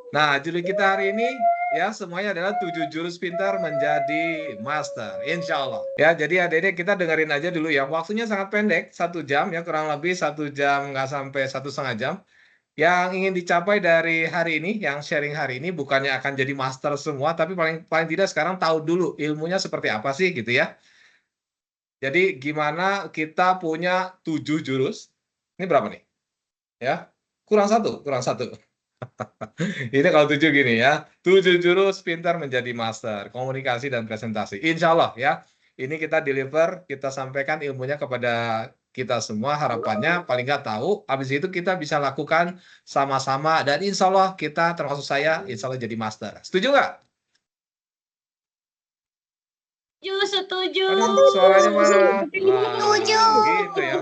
Nah, judul kita hari ini ya semuanya adalah 7 jurus pintar menjadi master, insya Allah. Ya, jadi adik-adik kita dengerin aja dulu ya. Waktunya sangat pendek, 1 jam ya, kurang lebih 1 jam nggak sampai 1,5 jam. Yang ingin dicapai dari hari ini, yang sharing hari ini bukannya akan jadi master semua, tapi paling paling tidak sekarang tahu dulu ilmunya seperti apa sih gitu ya. Jadi gimana kita punya 7 jurus? Ini berapa nih? Ya, kurang satu, kurang satu. Ini kalau 7 gini ya, 7 jurus pintar menjadi master, komunikasi dan presentasi. Insya Allah ya, ini kita deliver, kita sampaikan ilmunya kepada kita semua, harapannya paling nggak tahu, habis itu kita bisa lakukan sama-sama, dan insya Allah kita, termasuk saya, insya Allah jadi master. Setuju nggak? Setuju. Aduh, suaranya mana? Setuju. Gitu ya.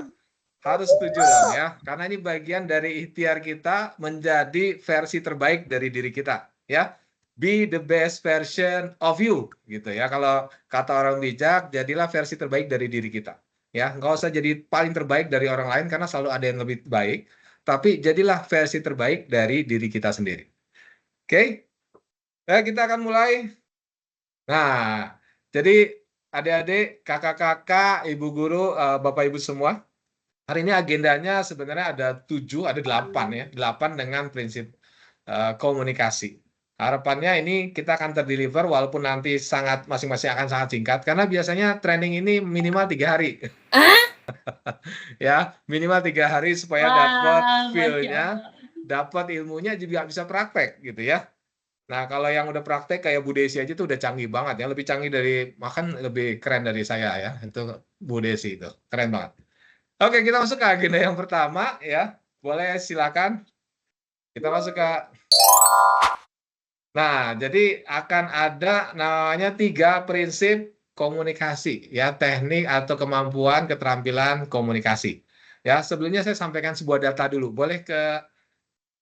Harus setuju dong ya, karena ini bagian dari ikhtiar kita menjadi versi terbaik dari diri kita, ya. Be the best version of you, gitu ya. Kalau kata orang bijak, jadilah versi terbaik dari diri kita, ya. Nggak usah jadi paling terbaik dari orang lain karena selalu ada yang lebih baik, tapi jadilah versi terbaik dari diri kita sendiri. Oke? Kita akan mulai. Nah, jadi adik-adik, kakak-kakak, ibu guru, bapak ibu semua. Hari ini agendanya sebenarnya ada 7, ada 8 ya, 8 dengan prinsip komunikasi. Harapannya ini kita akan terdeliver walaupun nanti sangat masing-masing akan sangat singkat karena biasanya training ini minimal 3 hari. Ya, minimal 3 hari supaya dapat feel-nya, dapat ilmunya juga bisa praktek gitu ya. Nah, kalau yang udah praktek kayak Bu Desi aja tuh udah canggih banget ya, lebih canggih dari, bahkan lebih keren dari saya ya. Itu Bu Desi itu, keren banget. Oke, kita masuk ke agenda yang pertama ya. Boleh silakan. Kita masuk ke. Nah, jadi akan ada namanya 3 prinsip komunikasi ya, teknik atau kemampuan keterampilan komunikasi. Ya, sebelumnya saya sampaikan sebuah data dulu. Boleh ke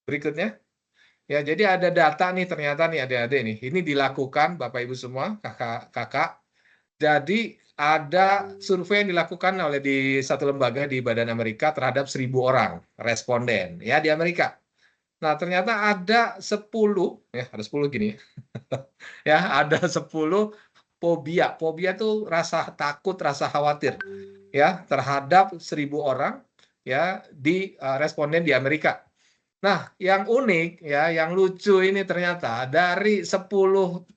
berikutnya? Ya, jadi ada data nih ternyata nih adik-adik nih. Ini dilakukan Bapak Ibu semua, kakak-kakak. Jadi ada survei yang dilakukan oleh di satu lembaga di Badan Amerika terhadap 1.000 orang responden ya di Amerika. Nah, ternyata ada 10 ya, ada 10 gini. Ya, ada 10 fobia. Fobia itu rasa takut, rasa khawatir ya terhadap 1.000 orang ya di responden di Amerika. Nah, yang unik ya, yang lucu ini ternyata dari 10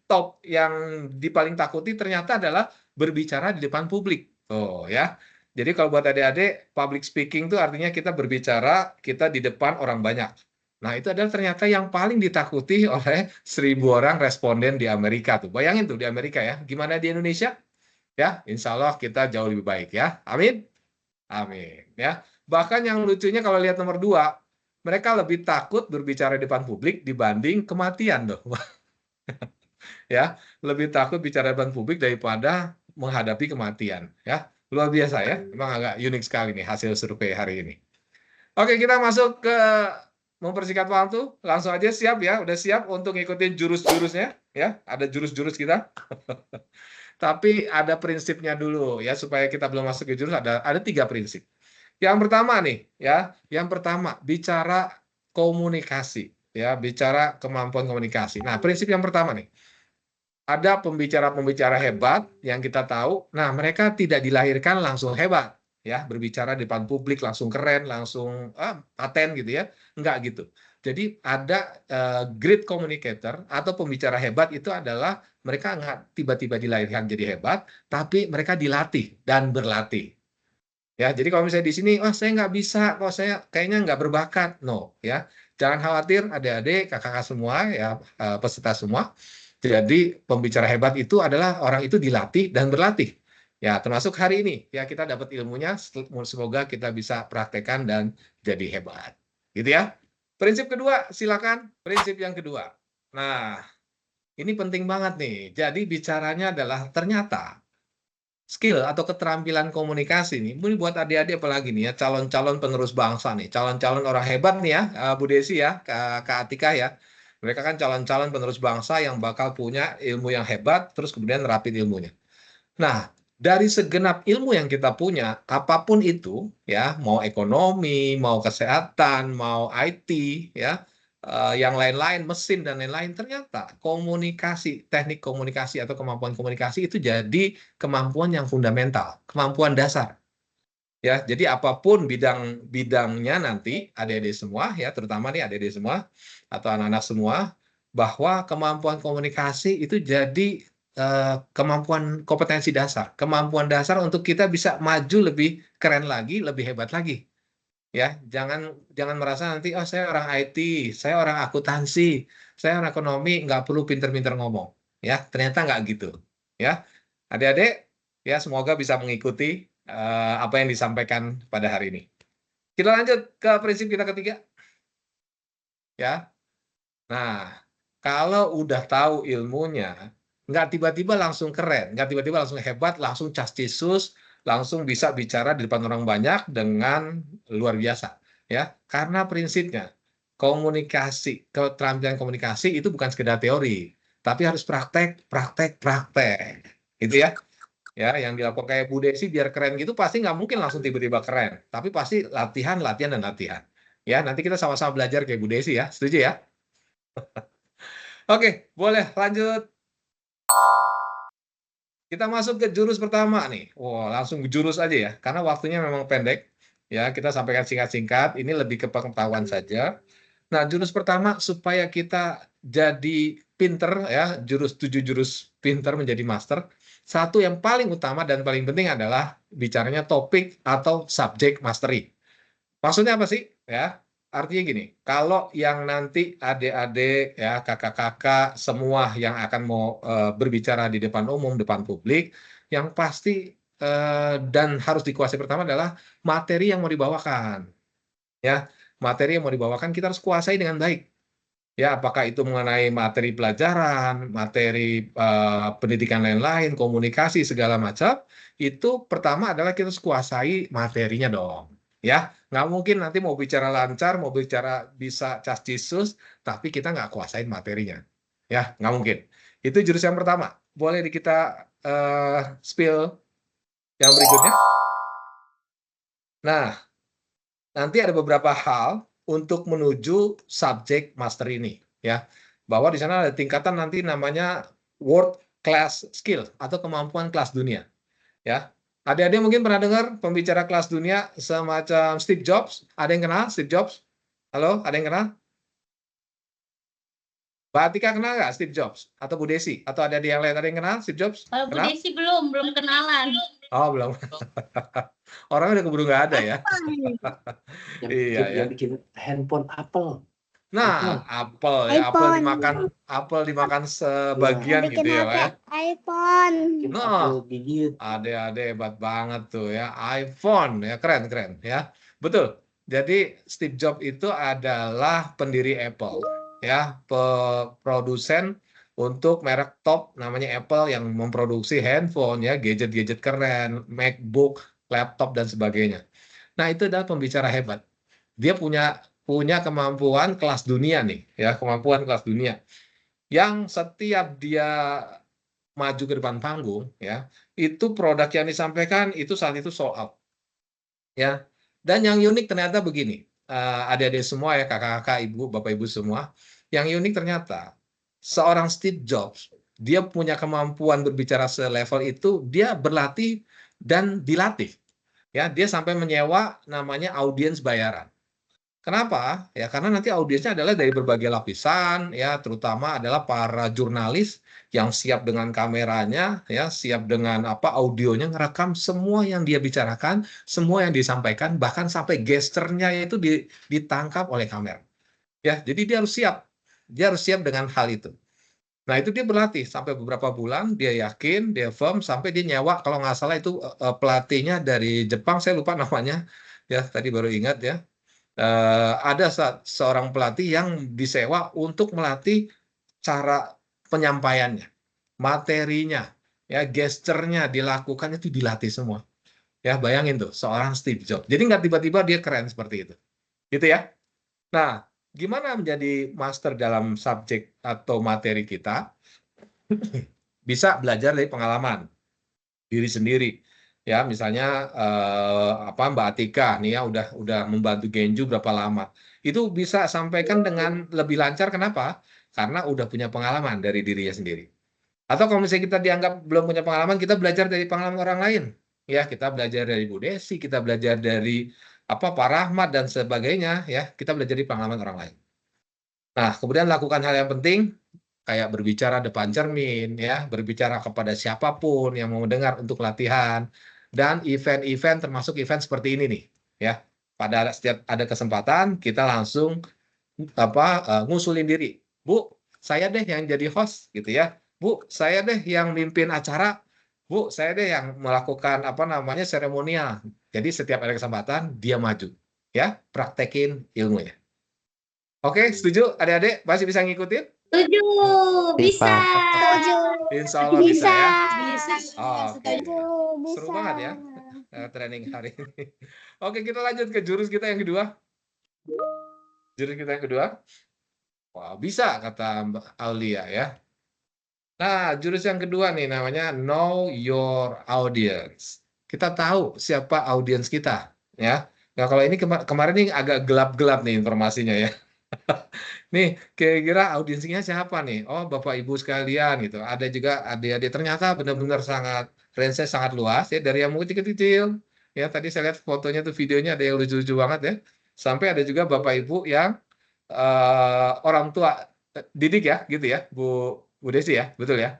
top yang paling takuti ternyata adalah berbicara di depan publik. Oh ya. Jadi kalau buat adik-adik, public speaking itu artinya kita berbicara, kita di depan orang banyak. Nah, itu adalah ternyata yang paling ditakuti oleh 1.000 orang responden di Amerika tuh. Bayangin tuh di Amerika ya. Gimana di Indonesia? Ya, insya Allah kita jauh lebih baik ya. Amin. Amin ya. Bahkan yang lucunya kalau lihat nomor 2, mereka lebih takut berbicara di depan publik dibanding kematian loh. Ya, lebih takut bicara di depan publik daripada menghadapi kematian ya. Luar biasa ya. Memang agak unik sekali nih hasil survei hari ini. Oke, kita masuk ke mempersingkat waktu. Langsung aja siap ya. Udah siap untuk ngikutin jurus-jurusnya ya. Ada jurus-jurus kita. Tapi ada prinsipnya dulu ya supaya kita belum masuk ke jurus, ada 3 prinsip. Yang pertama nih ya, yang pertama bicara komunikasi ya, bicara kemampuan komunikasi. Nah, prinsip yang pertama nih, ada pembicara-pembicara hebat yang kita tahu. Nah, mereka tidak dilahirkan langsung hebat ya, berbicara di depan publik langsung keren, langsung paten gitu ya. Enggak gitu. Jadi ada great communicator atau pembicara hebat itu adalah mereka nggak tiba-tiba dilahirkan jadi hebat, tapi mereka dilatih dan berlatih. Ya, jadi kalau misalnya di sini, wah saya nggak bisa, kok saya kayaknya nggak berbakat. No, ya. Jangan khawatir adik-adik, kakak-kakak semua, ya peserta semua. Jadi pembicara hebat itu adalah orang itu dilatih dan berlatih. Ya, termasuk hari ini. Ya, kita dapat ilmunya, semoga kita bisa praktekkan dan jadi hebat. Gitu ya. Prinsip kedua, silakan. Prinsip yang kedua. Nah, ini penting banget nih. Jadi bicaranya adalah ternyata skill atau keterampilan komunikasi nih, ini buat adik-adik apalagi nih ya, calon-calon penerus bangsa nih, calon-calon orang hebat nih ya, Bu Desi ya, Kak Atika ya. Mereka kan calon-calon penerus bangsa yang bakal punya ilmu yang hebat, terus kemudian nerapin ilmunya. Nah, dari segenap ilmu yang kita punya, apapun itu ya, mau ekonomi, mau kesehatan, mau IT ya, yang lain-lain, mesin dan lain-lain, ternyata komunikasi, teknik komunikasi atau kemampuan komunikasi itu jadi kemampuan yang fundamental, kemampuan dasar. Ya, jadi apapun bidangnya nanti adik-adik semua ya, terutama nih adik-adik semua atau anak-anak semua, bahwa kemampuan komunikasi itu jadi kemampuan kompetensi dasar, kemampuan dasar untuk kita bisa maju lebih keren lagi, lebih hebat lagi. Ya, jangan merasa nanti oh saya orang IT, saya orang akuntansi, saya orang ekonomi, nggak perlu pinter-pinter ngomong. Ya, ternyata nggak gitu. Ya, adik-adik, ya semoga bisa mengikuti apa yang disampaikan pada hari ini. Kita lanjut ke prinsip kita ketiga. Ya, nah kalau udah tahu ilmunya, nggak tiba-tiba langsung keren, nggak tiba-tiba langsung hebat, langsung cascisus, langsung bisa bicara di depan orang banyak dengan luar biasa. Ya, karena prinsipnya komunikasi, keterampilan komunikasi itu bukan sekedar teori, tapi harus praktek, praktek, praktek. Itu ya. Ya, yang dilakukan kayak Bu Desi biar keren gitu pasti nggak mungkin langsung tiba-tiba keren, tapi pasti latihan, latihan, dan latihan. Ya, nanti kita sama-sama belajar kayak Bu Desi ya, setuju ya? Oke, boleh lanjut. Kita masuk ke jurus pertama nih. Wah, langsung ke jurus aja ya, karena waktunya memang pendek. Ya, kita sampaikan singkat-singkat, ini lebih ke pengetahuan saja. Nah, jurus pertama supaya kita jadi pinter ya, 7 jurus pinter menjadi master. Satu yang paling utama dan paling penting adalah bicaranya topik atau subject mastery. Maksudnya apa sih? Ya, artinya gini, kalau yang nanti adik-adik ya, kakak-kakak semua yang akan mau berbicara di depan umum, depan publik, yang pasti dan harus dikuasai pertama adalah materi yang mau dibawakan. Ya, materi yang mau dibawakan kita harus kuasai dengan baik. Ya, apakah itu mengenai materi pelajaran, materi pendidikan lain-lain, komunikasi segala macam, itu pertama adalah kita harus kuasai materinya dong. Ya, nggak mungkin nanti mau bicara lancar, mau bicara bisa cascisus, tapi kita nggak kuasain materinya. Ya, nggak mungkin. Itu jurus yang pertama. Boleh kita spill yang berikutnya? Nah, nanti ada beberapa hal untuk menuju subject master ini, ya. Bahwa di sana ada tingkatan nanti namanya world class skill atau kemampuan kelas dunia, ya. Adik-adik mungkin pernah dengar pembicara kelas dunia semacam Steve Jobs? Ada yang kenal Steve Jobs? Halo, ada yang kenal? Mbak Atika kenal nggak Steve Jobs? Atau Bu Desi? Atau ada yang lain? Ada yang kenal Steve Jobs? Bu Kenal? Desi belum kenalan. Oh, belum. Orangnya udah keburu nggak ada ya. Iya ya. Yang bikin handphone Apple. Nah, apel ya, apel dimakan sebagian Yang bikin gitu ya, HP Pak ya. iPhone. Bikin Nah, Apple gigit. ade-ade hebat banget tuh ya, iPhone ya, keren ya. Betul. Jadi Steve Jobs itu adalah pendiri Apple ya, produsen untuk merek top namanya Apple yang memproduksi handphone ya, gadget-gadget keren, MacBook, laptop dan sebagainya. Nah, itu adalah pembicara hebat. Dia punya kemampuan kelas dunia nih, ya, kemampuan kelas dunia. Yang setiap dia maju ke depan panggung, ya, itu produk yang disampaikan itu saat itu sold out. Ya. Dan yang unik ternyata begini, adik-adik semua ya, kakak-kakak, ibu, bapak, ibu semua, yang unik ternyata seorang Steve Jobs, dia punya kemampuan berbicara selevel itu, dia berlatih dan dilatih. Ya, dia sampai menyewa namanya audiens bayaran. Kenapa? Ya karena nanti audiensnya adalah dari berbagai lapisan, ya terutama adalah para jurnalis yang siap dengan kameranya, ya siap dengan audionya, ngerekam semua yang dia bicarakan, semua yang disampaikan, bahkan sampai gesturnya itu ditangkap oleh kamera. Ya, jadi dia harus siap dengan hal itu. Nah itu dia berlatih sampai beberapa bulan, dia yakin, dia firm, sampai dia nyewa, kalau nggak salah itu pelatihnya dari Jepang, saya lupa namanya, ya tadi baru ingat ya. Ada seorang pelatih yang disewa untuk melatih cara penyampaiannya, materinya, ya gesturnya dilakukan itu dilatih semua. Ya bayangin tuh seorang Steve Jobs. Jadi nggak tiba-tiba dia keren seperti itu, gitu ya. Nah, gimana menjadi master dalam subjek atau materi kita? Bisa belajar dari pengalaman diri sendiri. Ya, misalnya Mbak Atika nih ya udah membantu Genju berapa lama. Itu bisa sampaikan dengan lebih lancar. Kenapa? Karena udah punya pengalaman dari dirinya sendiri. Atau kalau misalnya kita dianggap belum punya pengalaman, kita belajar dari pengalaman orang lain. Ya, kita belajar dari Bu Desi, kita belajar dari Pak Rahmat dan sebagainya. Ya, kita belajar dari pengalaman orang lain. Nah, kemudian lakukan hal yang penting, kayak berbicara depan cermin, ya, berbicara kepada siapapun yang mau mendengar untuk latihan, dan event-event termasuk event seperti ini nih, ya. Pada setiap ada kesempatan, kita langsung ngusulin diri. Bu, saya deh yang jadi host, gitu ya. Bu, saya deh yang mimpin acara. Bu, saya deh yang melakukan seremonial. Jadi setiap ada kesempatan, dia maju, ya, praktekin ilmunya. Oke, setuju adik-adik? Masih bisa ngikutin? Setuju. Bisa. Setuju. Insya Allah bisa ya. Bisa. Oke. Setuju. Seru Bisa. banget ya training hari ini. Oke, kita lanjut ke jurus kita yang kedua. Jurus kita yang kedua. Wah, bisa kata Mbak Aulia ya. Nah, jurus yang kedua nih namanya know your audience. Kita tahu siapa audiens kita, ya. Nah, kalau ini kemarin nih agak gelap-gelap nih informasinya ya. Nih, kira-kira audiensnya siapa nih? Oh, Bapak Ibu sekalian gitu. Ada juga adik-adik, ternyata benar-benar sangat range-nya sangat luas ya, dari yang mungkin kecil-kecil. Ya, tadi saya lihat fotonya tuh, videonya ada yang lucu-lucu banget ya. Sampai ada juga Bapak Ibu yang orang tua didik ya, gitu ya, Bu Desi ya, betul ya?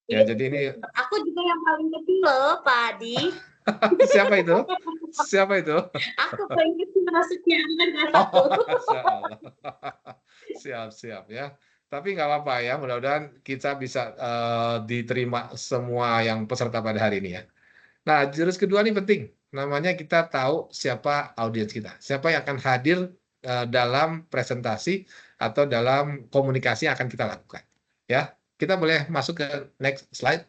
Ya, jadi ini Aku juga yang paling kecil loh, Pak Adi. siapa itu? Siapa itu? Aku paling kecil masuknya angkatan kelas Oh, 1. Masya Allah. Siap ya. Tapi nggak apa-apa ya, mudah-mudahan kita bisa diterima semua yang peserta pada hari ini ya. Nah, jurus kedua ini penting. Namanya kita tahu siapa audiens kita. Siapa yang akan hadir dalam presentasi atau dalam komunikasi yang akan kita lakukan. Ya, kita boleh masuk ke next slide.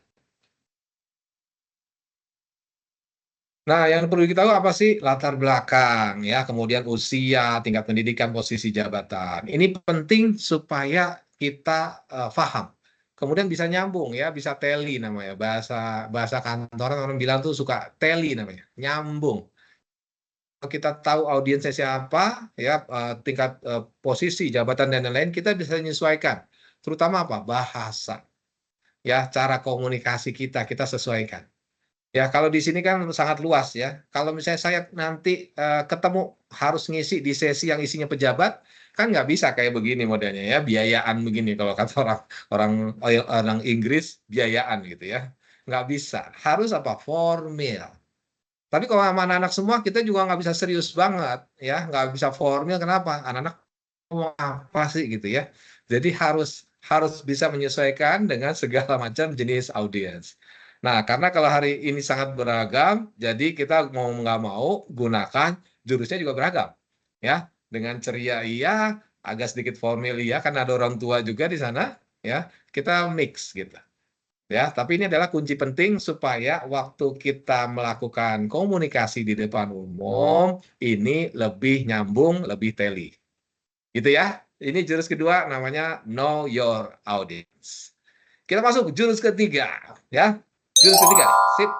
Nah, yang perlu diketahui apa sih? Latar belakang, ya, kemudian usia, tingkat pendidikan, posisi jabatan. Ini penting supaya kita paham. Kemudian bisa nyambung, ya, bisa tally namanya. Bahasa kantoran orang bilang tuh suka tally namanya, nyambung. Kalau kita tahu audiensnya siapa, ya, tingkat posisi, jabatan dan lain-lain, kita bisa menyesuaikan. Terutama apa? Bahasa, ya, cara komunikasi kita sesuaikan. Ya, kalau di sini kan sangat luas ya. Kalau misalnya saya nanti ketemu harus ngisi di sesi yang isinya pejabat, kan nggak bisa kayak begini modelnya ya, biayaan begini kalau kata orang Inggris, biayaan gitu ya. Nggak bisa. Harus apa? Formal. Tapi kalau sama anak-anak semua kita juga nggak bisa serius banget ya, nggak bisa formal. Kenapa? Anak-anak mau apa sih gitu ya. Jadi harus bisa menyesuaikan dengan segala macam jenis audiens. Nah, karena kalau hari ini sangat beragam, jadi kita mau nggak mau gunakan jurusnya juga beragam. Ya, dengan ceria iya, agak sedikit formal iya, karena ada orang tua juga di sana, ya. Kita mix gitu. Ya, tapi ini adalah kunci penting supaya waktu kita melakukan komunikasi di depan umum ini lebih nyambung, lebih teli. Gitu ya. Ini jurus kedua namanya know your audience. Kita masuk jurus ketiga, ya. Jurus ketiga, sip.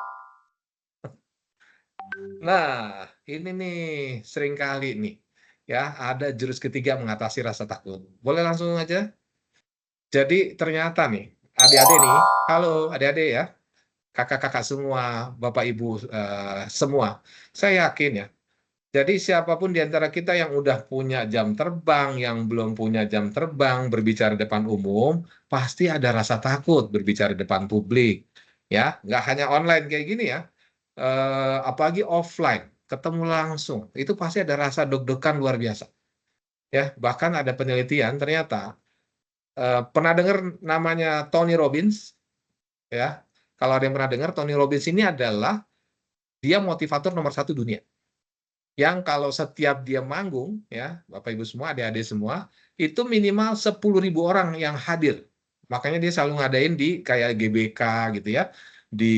Nah, ini nih seringkali nih, ya, ada jurus ketiga mengatasi rasa takut. Boleh langsung aja. Jadi ternyata nih, adik-adik nih, halo adik-adik ya, kakak-kakak semua, bapak ibu semua, saya yakin ya. Jadi siapapun di antara kita yang udah punya jam terbang, yang belum punya jam terbang, berbicara di depan umum, pasti ada rasa takut berbicara di depan publik. Ya, nggak hanya online kayak gini ya, apalagi offline, ketemu langsung, itu pasti ada rasa deg-degan luar biasa. Ya, bahkan ada penelitian ternyata, pernah dengar namanya Tony Robbins? Ya, kalau ada yang pernah dengar, Tony Robbins ini adalah dia motivator nomor 1 dunia. Yang kalau setiap dia manggung, ya, Bapak Ibu semua, adik-adik semua, itu minimal 10.000 orang yang hadir. Makanya dia selalu ngadain di kayak GBK gitu ya, di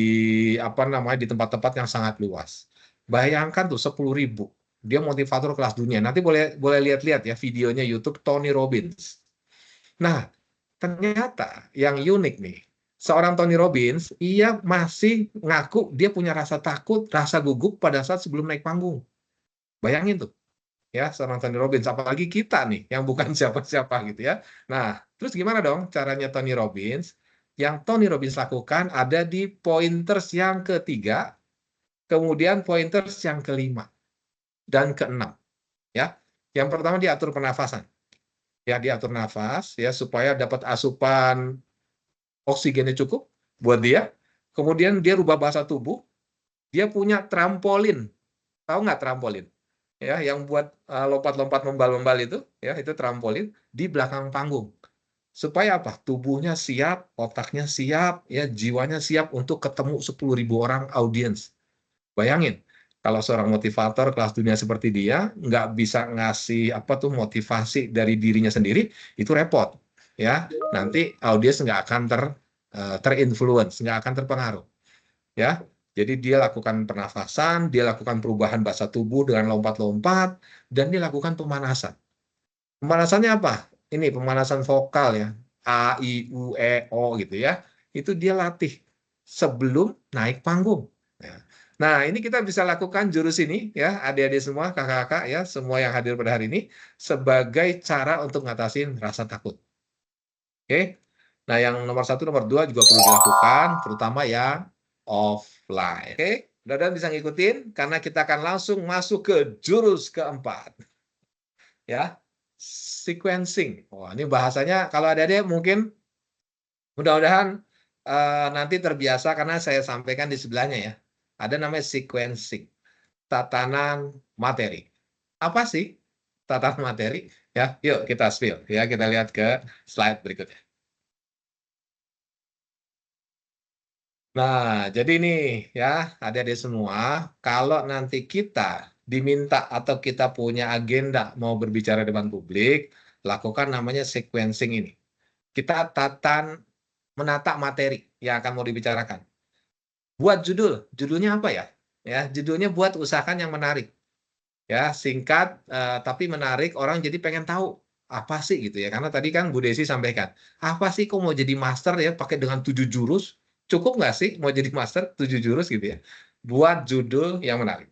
di tempat-tempat yang sangat luas. Bayangkan tuh 10.000. Dia motivator kelas dunia. Nanti boleh lihat-lihat ya videonya YouTube Tony Robbins. Nah, ternyata yang unik nih, seorang Tony Robbins, ia masih ngaku dia punya rasa takut, rasa gugup pada saat sebelum naik panggung. Bayangin tuh, ya, seorang Tony Robbins, apalagi kita nih, yang bukan siapa-siapa gitu ya. Nah, terus gimana dong caranya Tony Robbins? Yang Tony Robbins lakukan ada di pointers yang ketiga, kemudian pointers yang kelima dan keenam, ya. Yang pertama diatur pernafasan, ya, diatur nafas, ya, supaya dapat asupan oksigennya cukup buat dia. Kemudian dia rubah bahasa tubuh, dia punya trampolin, tahu nggak trampolin? Ya, yang buat lompat-lompat membal-membal itu trampolin di belakang panggung. Supaya apa? Tubuhnya siap, otaknya siap, ya, jiwanya siap untuk ketemu 10.000 orang audiens. Bayangin, kalau seorang motivator kelas dunia seperti dia nggak bisa ngasih motivasi dari dirinya sendiri, itu repot, ya. Nanti audiens nggak akan terinfluence, nggak akan terpengaruh, ya. Jadi dia lakukan pernafasan, dia lakukan perubahan bahasa tubuh dengan lompat-lompat, dan dia lakukan pemanasan. Pemanasannya apa? Ini pemanasan vokal, ya. A, I, U, E, O gitu ya. Itu dia latih sebelum naik panggung. Nah, ini kita bisa lakukan jurus ini, ya, adik-adik semua, kakak-kakak, ya, semua yang hadir pada hari ini, sebagai cara untuk ngatasin rasa takut. Oke? Nah, yang nomor 1, nomor 2 juga perlu dilakukan, terutama yang offline. Oke? Mudah-mudahan bisa ngikutin, karena kita akan langsung masuk ke jurus keempat. Ya, sequencing. Wah, ini bahasanya kalau adik-adik mungkin mudah-mudahan nanti terbiasa karena saya sampaikan di sebelahnya ya. Ada namanya sequencing, tatanan materi. Apa sih tatanan materi? Ya, yuk kita spill ya, kita lihat ke slide berikutnya. Nah, jadi nih ya, adik-adik semua, kalau nanti kita diminta atau kita punya agenda mau berbicara depan publik, lakukan namanya sequencing ini. Kita menata materi yang akan mau dibicarakan. Buat judulnya apa ya? Ya, judulnya buat usahakan yang menarik. Ya, singkat tapi menarik, orang jadi pengen tahu apa sih gitu ya. Karena tadi kan Bu Desi sampaikan, apa sih kok mau jadi master ya pakai dengan 7 jurus? Cukup nggak sih mau jadi master 7 jurus gitu ya? Buat judul yang menarik.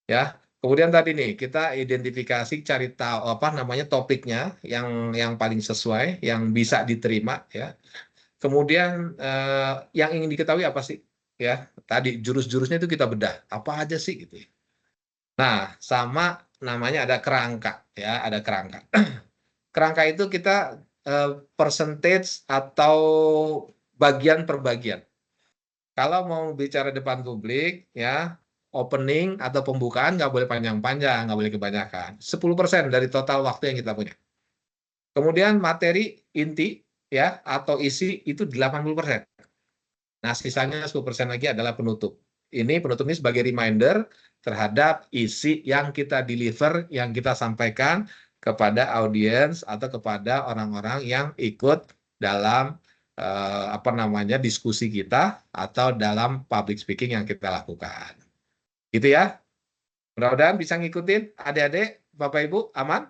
Ya. Kemudian tadi nih kita identifikasi, cari tahu topiknya yang paling sesuai, yang bisa diterima ya. Kemudian yang ingin diketahui apa sih? Ya, tadi jurus-jurusnya itu kita bedah. Apa aja sih gitu ya. Nah, sama namanya ada kerangka ya, ada kerangka. Kerangka itu kita percentage atau bagian per bagian. Kalau mau bicara depan publik ya, opening atau pembukaan nggak boleh panjang-panjang, nggak boleh kebanyakan. 10% dari total waktu yang kita punya. Kemudian materi inti ya atau isi itu 80%. Nah, sisanya 10% lagi adalah penutup. Ini penutup ini sebagai reminder terhadap isi yang kita deliver, yang kita sampaikan kepada audiens atau kepada orang-orang yang ikut dalam diskusi kita atau dalam public speaking yang kita lakukan. Gitu ya. Mudah-mudahan bisa ngikutin adik-adik, Bapak Ibu, aman?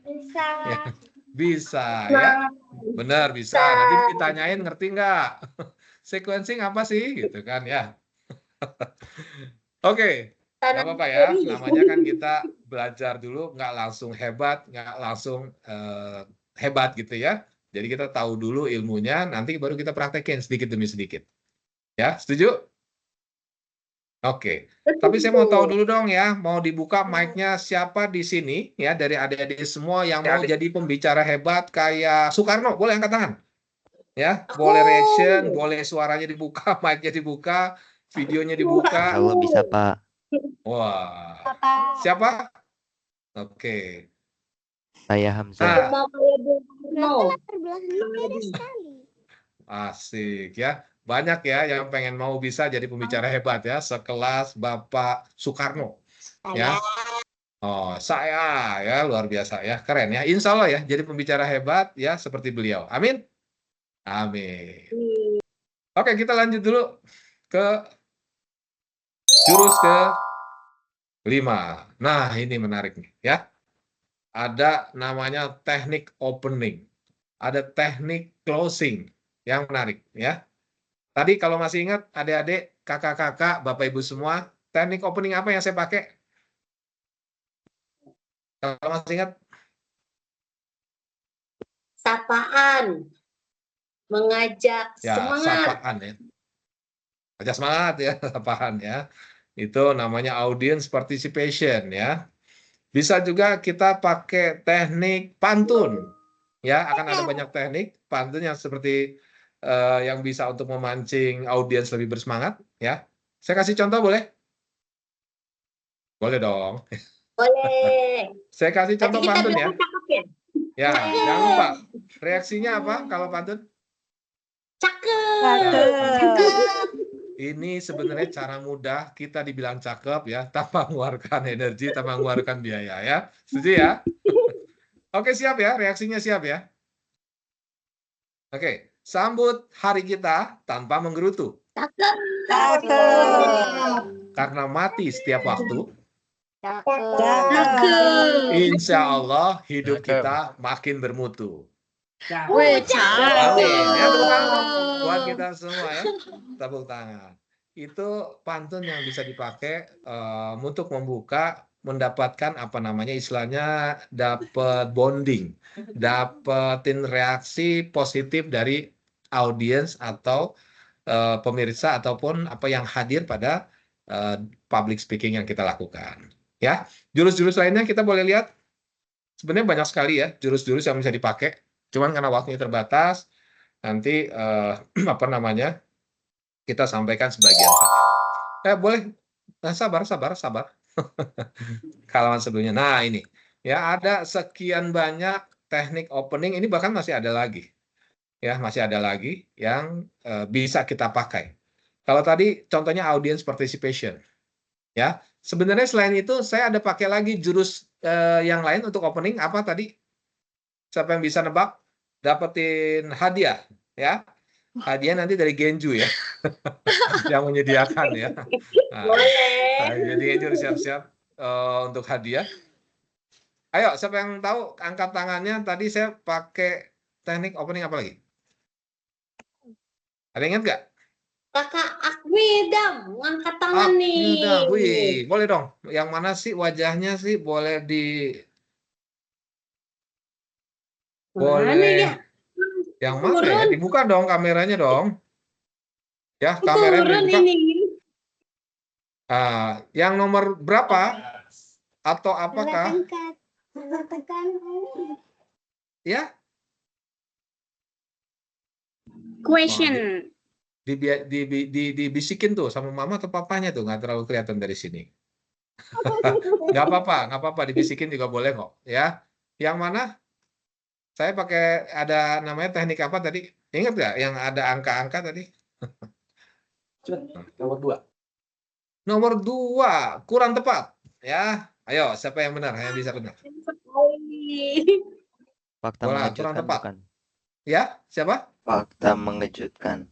Bisa. Ya, bisa ya. Benar bisa. Nanti ditanyain ngerti nggak? Sequencing apa sih gitu kan ya. Oke, nggak apa-apa ya. Namanya kan kita belajar dulu, nggak langsung hebat, nggak langsung hebat gitu ya. Jadi kita tahu dulu ilmunya, nanti baru kita praktekin sedikit demi sedikit. Ya, setuju? Oke. Tapi saya mau tahu dulu dong ya, mau dibuka mic-nya siapa di sini ya dari adik-adik semua yang mau jadi pembicara hebat kayak Soekarno, boleh angkat tangan. Ya, boleh reaction, boleh suaranya dibuka, mic-nya dibuka, videonya dibuka. Halo, bisa Pak. Wah, siapa? Oke. Saya Hamzah. No. Asik ya. Banyak ya yang pengen mau bisa jadi pembicara hebat ya, sekelas Bapak Soekarno. Ya. Oh, saya ya luar biasa ya, keren ya. Insya Allah ya, jadi pembicara hebat ya seperti beliau. Amin. Amin. Oke, kita lanjut dulu ke jurus ke-5. Nah, ini menarik nih ya. Ada namanya teknik opening, ada teknik closing, yang menarik ya. Tadi kalau masih ingat adik-adik, kakak-kakak, bapak ibu semua, teknik opening apa yang saya pakai? Kalau masih ingat, Sapaan. Mengajak ya semangat. sapaan ya. Ajak semangat ya, sapaan ya. Itu namanya audience participation ya. Bisa juga kita pakai teknik pantun. Ya, akan ada banyak teknik pantun yang seperti yang bisa untuk memancing audiens lebih bersemangat ya. Saya kasih contoh boleh? Boleh dong. Boleh. Saya kasih Nanti contoh kita pantun ya. bilang cakep ya? Ya, Cakep. jangan lupa. Reaksinya apa kalau pantun? Cakep. Ini sebenarnya cara mudah kita dibilang cakep ya, tanpa mengeluarkan energi, tanpa mengeluarkan biaya ya. Setuju ya? Oke, siap ya, reaksinya siap ya. Oke, sambut hari kita tanpa menggerutu. Cakep. Karena mati setiap waktu, Cakep. insya Allah hidup Cakep. kita makin bermutu. Wih, Amin. Ya, tepuk tangan dong cakep. buat kita semua ya. Tepuk tangan. Itu pantun yang bisa dipakai untuk mendapatkan apa namanya istilahnya dapat bonding, dapetin reaksi positif dari audiens atau pemirsa ataupun apa yang hadir pada public speaking yang kita lakukan. Ya, jurus-jurus lainnya kita boleh lihat. Sebenarnya banyak sekali ya jurus-jurus yang bisa dipakai. Cuman karena waktunya terbatas, nanti apa namanya kita sampaikan sebagian saja. Boleh sabar. Halaman sebelumnya. Nah ini ya ada sekian banyak teknik opening. Ini bahkan masih ada lagi. Ya masih ada lagi yang bisa kita pakai. Kalau tadi contohnya audience participation. Ya sebenarnya selain itu saya ada pakai lagi jurus yang lain untuk opening. Apa tadi? Siapa yang bisa nebak? Dapetin hadiah ya. Hadiah nanti dari Genju ya. Yang menyediakan ya. Nah, Boleh. jadi Genju siap-siap untuk hadiah. Ayo, siapa yang tahu angkat tangannya? Tadi saya pakai teknik opening apa lagi? Ada yang ingat nggak? Kakak Akmidam, angkat tangan nih. Udah, wih, boleh dong. Yang mana sih wajahnya sih? Boleh Mana ya? Yang mana ya? Turun. Dibuka dong kameranya dong. Ya, kameranya Turun dibuka. ini. Yang nomor berapa? Atau apakah? Ya, Question. dibisikin tuh sama mama atau papanya tuh, nggak terlalu kelihatan dari sini. Nggak apa-apa, dibisikin juga boleh kok. Ya, yang mana? Saya pakai ada namanya teknik apa tadi? Ingat nggak? Yang ada angka-angka tadi? Nomor 2. Nomor 2, kurang tepat. Ya, ayo siapa yang benar? Yang bisa benar? Fakta Bola, kurang mengejutkan tepat. bukan? Ya, siapa? Fakta mengejutkan.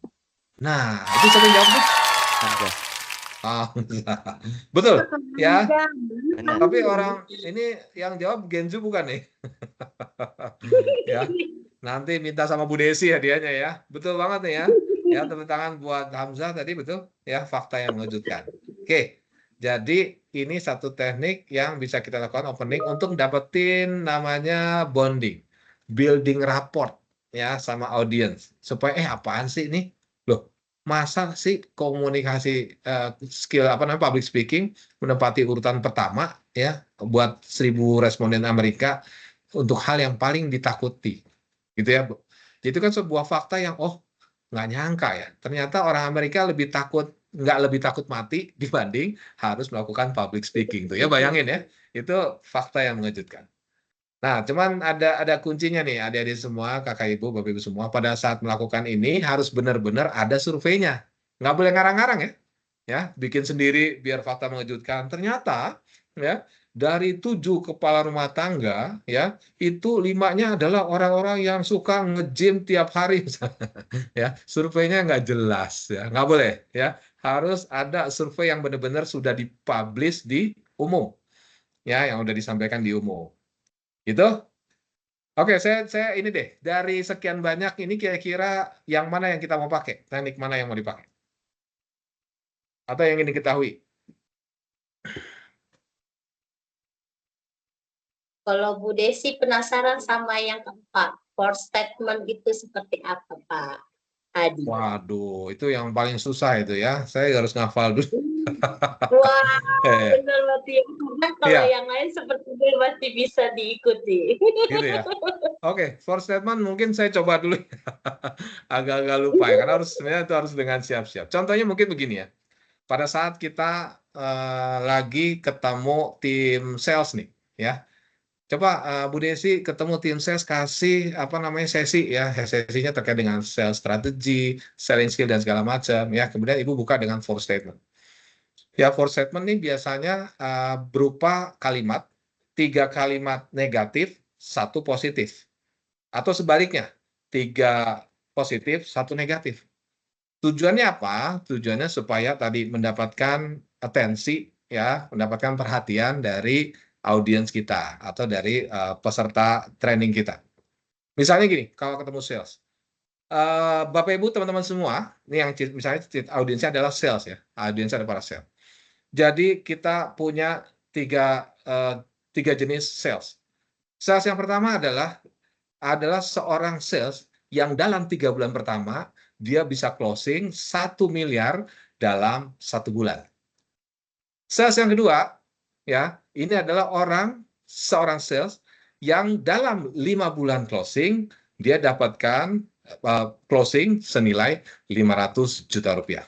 Nah, itu siapa yang jawab tuh? Hamzah. Betul, ya. Benar. Tapi orang ini yang jawab Genju bukan nih? Ya, nanti minta sama Bu Desi hadiahnya ya. Betul banget nih ya. Ya, tepuk tangan buat Hamzah tadi betul. Ya, fakta yang mengejutkan. Oke, jadi ini satu teknik yang bisa kita lakukan opening untuk dapetin namanya bonding, building rapport ya sama audience supaya apaan sih ini? Loh, masa sih komunikasi skill apa namanya public speaking menempati urutan pertama ya buat 1.000 responden Amerika untuk hal yang paling ditakuti gitu ya. Jadi itu kan sebuah fakta yang nggak nyangka ya ternyata orang Amerika nggak lebih takut mati dibanding harus melakukan public speaking tuh ya, bayangin ya, itu fakta yang mengejutkan. Nah, cuman ada kuncinya nih adik-adik semua, kakak ibu, bapak ibu semua, pada saat melakukan ini harus benar-benar ada surveinya. Nggak boleh ngarang-ngarang ya, bikin sendiri biar fakta mengejutkan. Ternyata ya dari 7 kepala rumah tangga ya itu 5-nya adalah orang-orang yang suka nge-gym tiap hari ya, surveinya nggak jelas ya, nggak boleh ya, harus ada survei yang benar-benar sudah dipublish di umum ya, yang udah disampaikan di umum. Gitu? Oke, saya ini deh, dari sekian banyak ini kira-kira yang mana yang kita mau pakai? Teknik mana yang mau dipakai? Atau yang ingin diketahui? Kalau Bu Desi penasaran sama yang keempat, for statement itu seperti apa, Pak Adi? Waduh, itu yang paling susah itu ya. Saya harus ngafal dulu. Wah, Eh, benar berarti ya. Karena kalau Iya. yang lain sepertinya masih bisa diikuti. Gitu ya. Oke, for statement mungkin saya coba dulu. Agak-agak lupa ya, karena sebenarnya itu harus dengan siap-siap. Contohnya mungkin begini ya. Pada saat kita lagi ketemu tim sales nih, ya. Coba Bu Desi ketemu tim sales kasih apa namanya sesi ya, sesinya terkait dengan sales strategy, selling skill dan segala macam ya. Kemudian Ibu buka dengan for statement. Ya, for statement ini biasanya berupa kalimat, 3 kalimat negatif, 1 positif. Atau sebaliknya, 3 positif, 1 negatif. Tujuannya apa? Tujuannya supaya tadi mendapatkan atensi, ya, mendapatkan perhatian dari audiens kita atau dari peserta training kita. Misalnya gini, kalau ketemu sales, Bapak Ibu teman-teman semua, ini yang misalnya audiensnya adalah sales ya, audiensnya adalah para sales. Jadi kita punya tiga jenis sales. Sales yang pertama adalah seorang sales yang dalam 3 bulan pertama dia bisa closing 1 miliar dalam 1 bulan. Sales yang kedua, ya, ini adalah seorang sales yang dalam 5 bulan closing dia dapatkan closing senilai 500 juta rupiah.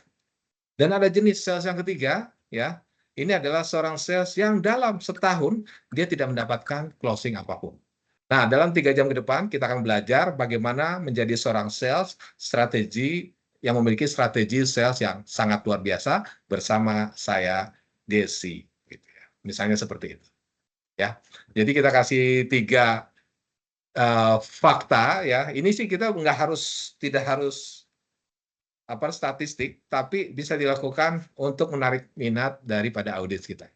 Dan ada jenis sales yang ketiga, ya, ini adalah seorang sales yang dalam setahun dia tidak mendapatkan closing apapun. Nah, dalam 3 jam ke depan kita akan belajar bagaimana menjadi seorang sales yang memiliki strategi sales yang sangat luar biasa bersama saya Desi, gitu ya. Misalnya seperti itu, ya. Jadi kita kasih 3 fakta, ya. Ini sih kita tidak harus statistik, tapi bisa dilakukan untuk menarik minat daripada audiens kita.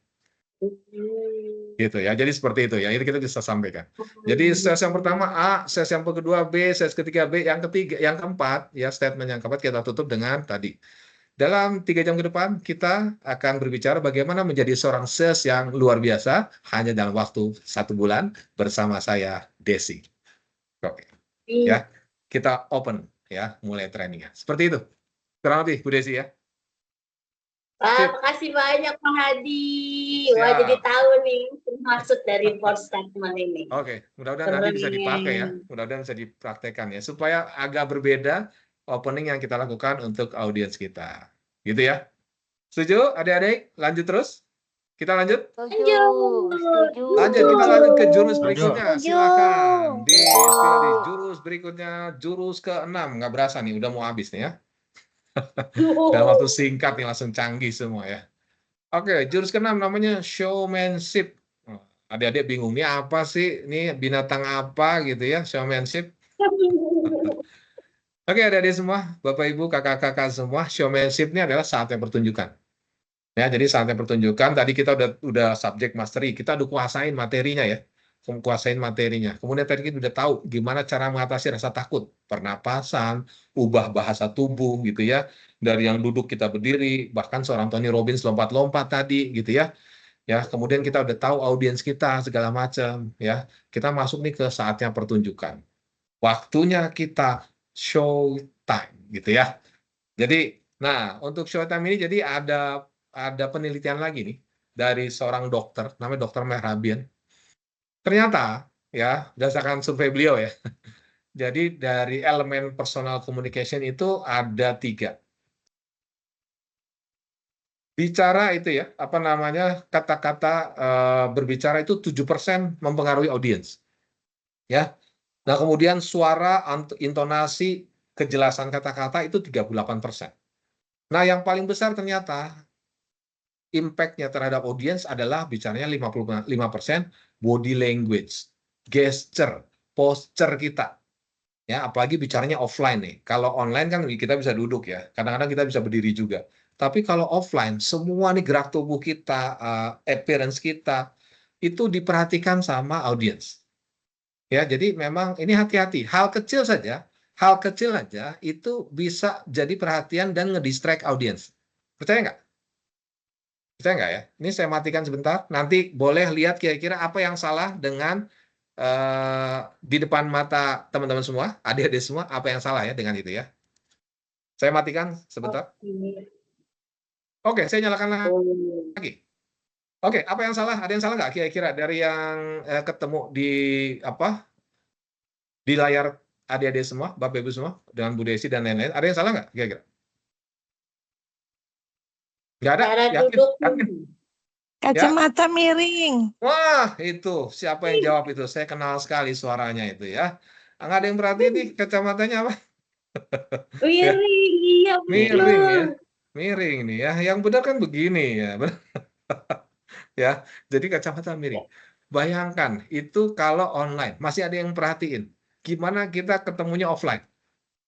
Gitu ya. Jadi seperti itu ya. Ini kita bisa sampaikan. Jadi sales yang pertama A, sales yang kedua B, sales ketiga B, yang keempat ya, statement yang keempat kita tutup dengan tadi. Dalam 3 jam ke depan kita akan berbicara bagaimana menjadi seorang sales yang luar biasa hanya dalam waktu 1 bulan bersama saya Desi. Oke. Ya. Kita open ya, mulai trainingnya. Seperti itu. Kurang lebih Bu Desi ya. Wah, makasih banyak Pak Hadi. Wah, Siap. jadi tahu nih maksud dari for statement ini. Oke, mudah-mudahan nanti bisa dipakai ya. Mudah-mudahan bisa dipraktekkan ya, supaya agak berbeda opening yang kita lakukan untuk audiens kita. Gitu ya. Setuju adik-adik? Lanjut terus? Kita lanjut? Lanjut. Lanjut, kita lanjut ke jurus Lanjut. berikutnya. Silakan. Di jurus berikutnya, jurus ke-6. Nggak berasa nih, udah mau habis nih ya. Dalam waktu singkat nih, langsung canggih semua ya. Oke, jurus ke-6 namanya showmanship. Adik-adik bingung, ini apa sih? Ini binatang apa gitu ya, showmanship. Oke, adik-adik semua, Bapak Ibu, kakak-kakak semua, showmanship ini adalah saatnya pertunjukan. Ya, jadi saatnya pertunjukan, tadi kita udah subject mastery, kita udah kuasain materinya ya. Kuasain materinya. Kemudian tadi kita udah tahu gimana cara mengatasi rasa takut, pernapasan, ubah bahasa tubuh gitu ya. Dari yang duduk kita berdiri, bahkan seorang Tony Robbins lompat-lompat tadi gitu ya. Ya, kemudian kita udah tahu audiens kita segala macam ya. Kita masuk nih ke saatnya pertunjukan. Waktunya kita show time gitu ya. Jadi, nah, untuk show time ini jadi ada penelitian lagi nih dari seorang dokter namanya Dr. Mehrabian. Ternyata ya, berdasarkan survei beliau ya. Jadi dari elemen personal communication itu ada 3. Bicara itu ya, apa namanya, kata-kata berbicara itu 7% mempengaruhi audiens. Ya. Nah, kemudian suara, intonasi, kejelasan kata-kata itu 38%. Nah, yang paling besar ternyata impact-nya terhadap audiens adalah bicaranya 55% body language, gesture, posture kita. Ya, apalagi bicaranya offline nih. Kalau online kan kita bisa duduk ya. Kadang-kadang kita bisa berdiri juga. Tapi kalau offline, semua nih gerak tubuh kita, appearance kita, itu diperhatikan sama audiens. Ya, jadi memang ini hati-hati. Hal kecil saja itu bisa jadi perhatian dan ngedistract audiens. Percaya nggak? Percaya nggak ya? Ini saya matikan sebentar. Nanti boleh lihat kira-kira apa yang salah dengan di depan mata teman-teman semua, adik-adik semua, apa yang salah ya dengan itu ya. Saya matikan sebentar. Oke, saya nyalakan lagi. Oke, apa yang salah? Ada yang salah nggak kira-kira dari yang ketemu di layar adik-adik semua, Bapak Ibu semua, dengan Bu Desi dan lain-lain? Ada yang salah nggak kira-kira? Nggak ada? Cara Yakin? duduk. Yakin? Kacamata miring. Wah, itu siapa yang jawab itu? Saya kenal sekali suaranya itu ya. Nggak ada yang perhatiin nih kacamatanya apa? Ya, Miring, iya miring ya, betul. miring nih ya. Yang benar kan begini ya, ya. Jadi kacamata miring. Bayangkan itu kalau online masih ada yang perhatiin. Gimana kita ketemunya offline?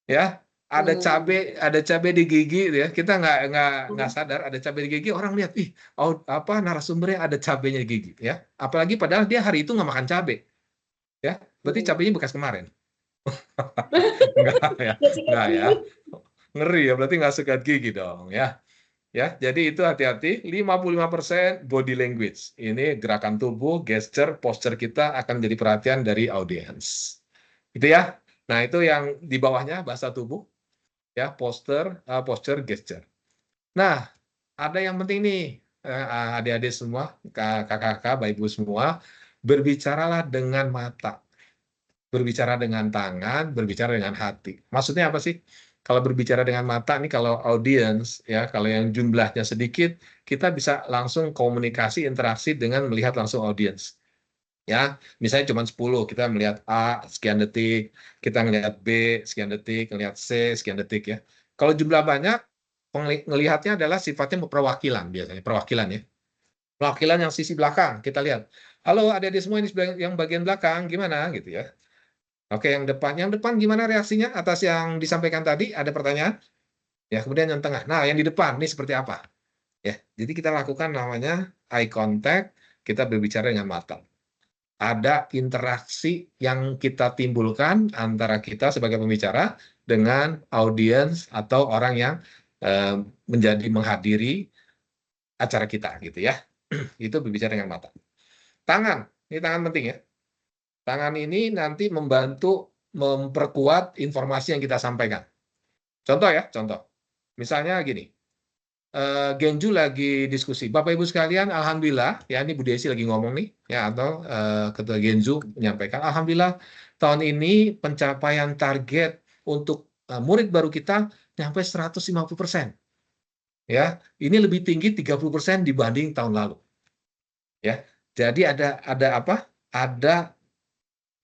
Ya, ada cabe di gigi ya. Kita nggak sadar ada cabe di gigi, orang lihat, ih, narasumbernya ada cabenya di gigi ya. Apalagi padahal dia hari itu nggak makan cabe. Ya, berarti cabenya bekas kemarin. Enggak ya. Ngeri ya, berarti nggak sikat gigi dong ya. Ya, jadi itu hati-hati, 55% body language. Ini gerakan tubuh, gesture, posture kita akan jadi perhatian dari audiens. Itu ya. Nah, itu yang di bawahnya bahasa tubuh, ya, posture, gesture. Nah, ada yang penting nih, adik-adik semua, kakak-kakak, bapak ibu semua, berbicaralah dengan mata, berbicara dengan tangan, berbicara dengan hati. Maksudnya apa sih? Kalau berbicara dengan mata nih, kalau audiens ya, kalau yang jumlahnya sedikit, kita bisa langsung komunikasi, interaksi dengan melihat langsung audiens. Ya, misalnya cuma 10, kita melihat A sekian detik, kita melihat B sekian detik, melihat C sekian detik ya. Kalau jumlah banyak, melihatnya adalah sifatnya perwakilan biasanya, perwakilan ya. Perwakilan yang sisi belakang, kita lihat. Halo adik-adik semua ini yang bagian belakang, gimana gitu ya. Oke, yang depan gimana reaksinya atas yang disampaikan tadi? Ada pertanyaan? Ya, kemudian yang tengah. Nah, yang di depan ini seperti apa? Ya, jadi kita lakukan namanya eye contact, kita berbicara dengan mata. Ada interaksi yang kita timbulkan antara kita sebagai pembicara dengan audiens atau orang yang menjadi menghadiri acara kita gitu ya. Itu berbicara dengan mata. Tangan, ini tangan penting ya. Tangan ini nanti membantu memperkuat informasi yang kita sampaikan. Contoh ya, contoh. Misalnya gini, Genju lagi diskusi. Bapak Ibu sekalian, alhamdulillah, ya ini Bu Desi lagi ngomong nih, ya atau Ketua Genju menyampaikan, alhamdulillah tahun ini pencapaian target untuk murid baru kita nyampe 150%. Ya, ini lebih tinggi 30% dibanding tahun lalu. Ya, jadi ada apa? Ada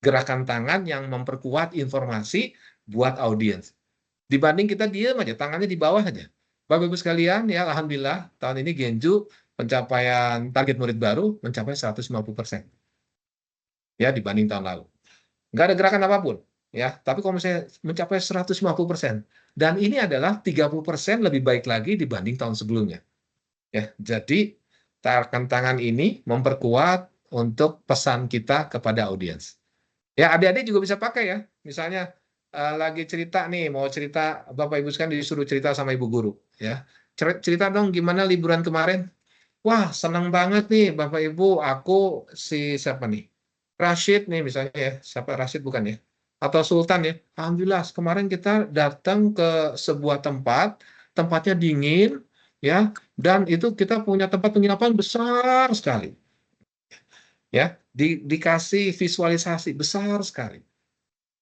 gerakan tangan yang memperkuat informasi buat audiens. Dibanding kita diam aja, tangannya di bawah aja. Bapak Ibu sekalian, ya alhamdulillah tahun ini Genju pencapaian target murid baru mencapai 150%. Ya, dibanding tahun lalu. Nggak ada gerakan apapun, ya. Tapi kalau misalnya mencapai 150%, dan ini adalah 30% lebih baik lagi dibanding tahun sebelumnya. Ya, jadi gerakan tangan ini memperkuat untuk pesan kita kepada audiens. Ya, adik-adik juga bisa pakai ya. Misalnya lagi cerita nih, mau cerita, Bapak Ibu sekalian disuruh cerita sama Ibu Guru. Ya, cerita dong gimana liburan kemarin. Wah, senang banget nih Bapak Ibu, aku siapa nih? Rashid nih misalnya ya. Siapa Rashid bukan ya? Atau Sultan ya. Alhamdulillah, kemarin kita datang ke sebuah tempat, tempatnya dingin, ya, dan itu kita punya tempat penginapan besar sekali. Ya, dikasih visualisasi besar sekali.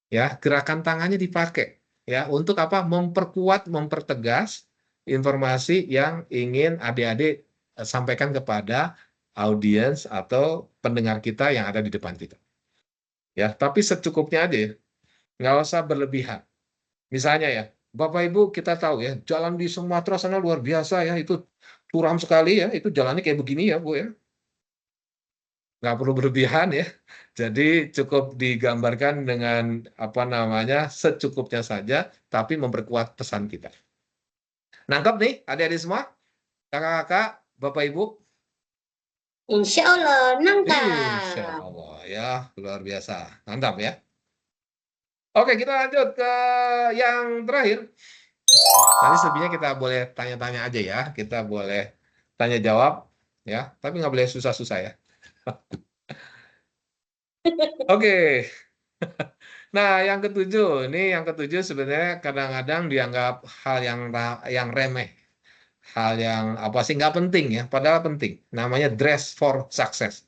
Ya, gerakan tangannya dipakai ya untuk apa? Memperkuat, mempertegas informasi yang ingin adik-adik sampaikan kepada audiens atau pendengar kita yang ada di depan kita. Ya, tapi secukupnya aja ya. Nggak usah berlebihan. Misalnya ya, Bapak Ibu kita tahu ya, jalan di Sumatera sana luar biasa ya, itu curam sekali ya, itu jalannya kayak begini ya, Bu ya. Nggak perlu berlebihan ya. Jadi cukup digambarkan dengan apa namanya secukupnya saja, tapi memperkuat pesan kita. Nangkep nih adik-adik semua? Kakak-kakak, Bapak Ibu? Insya Allah, Insya nangkap. Allah ya, luar biasa. Mantap ya. Oke, kita lanjut ke yang terakhir. Nanti selebihnya kita boleh tanya-tanya aja ya. Kita boleh tanya jawab ya, tapi nggak boleh susah-susah ya. Oke. Nah, yang ketujuh, ini yang ketujuh sebenarnya kadang-kadang dianggap hal yang remeh, hal yang apa sih nggak penting ya, padahal penting. Namanya dress for success.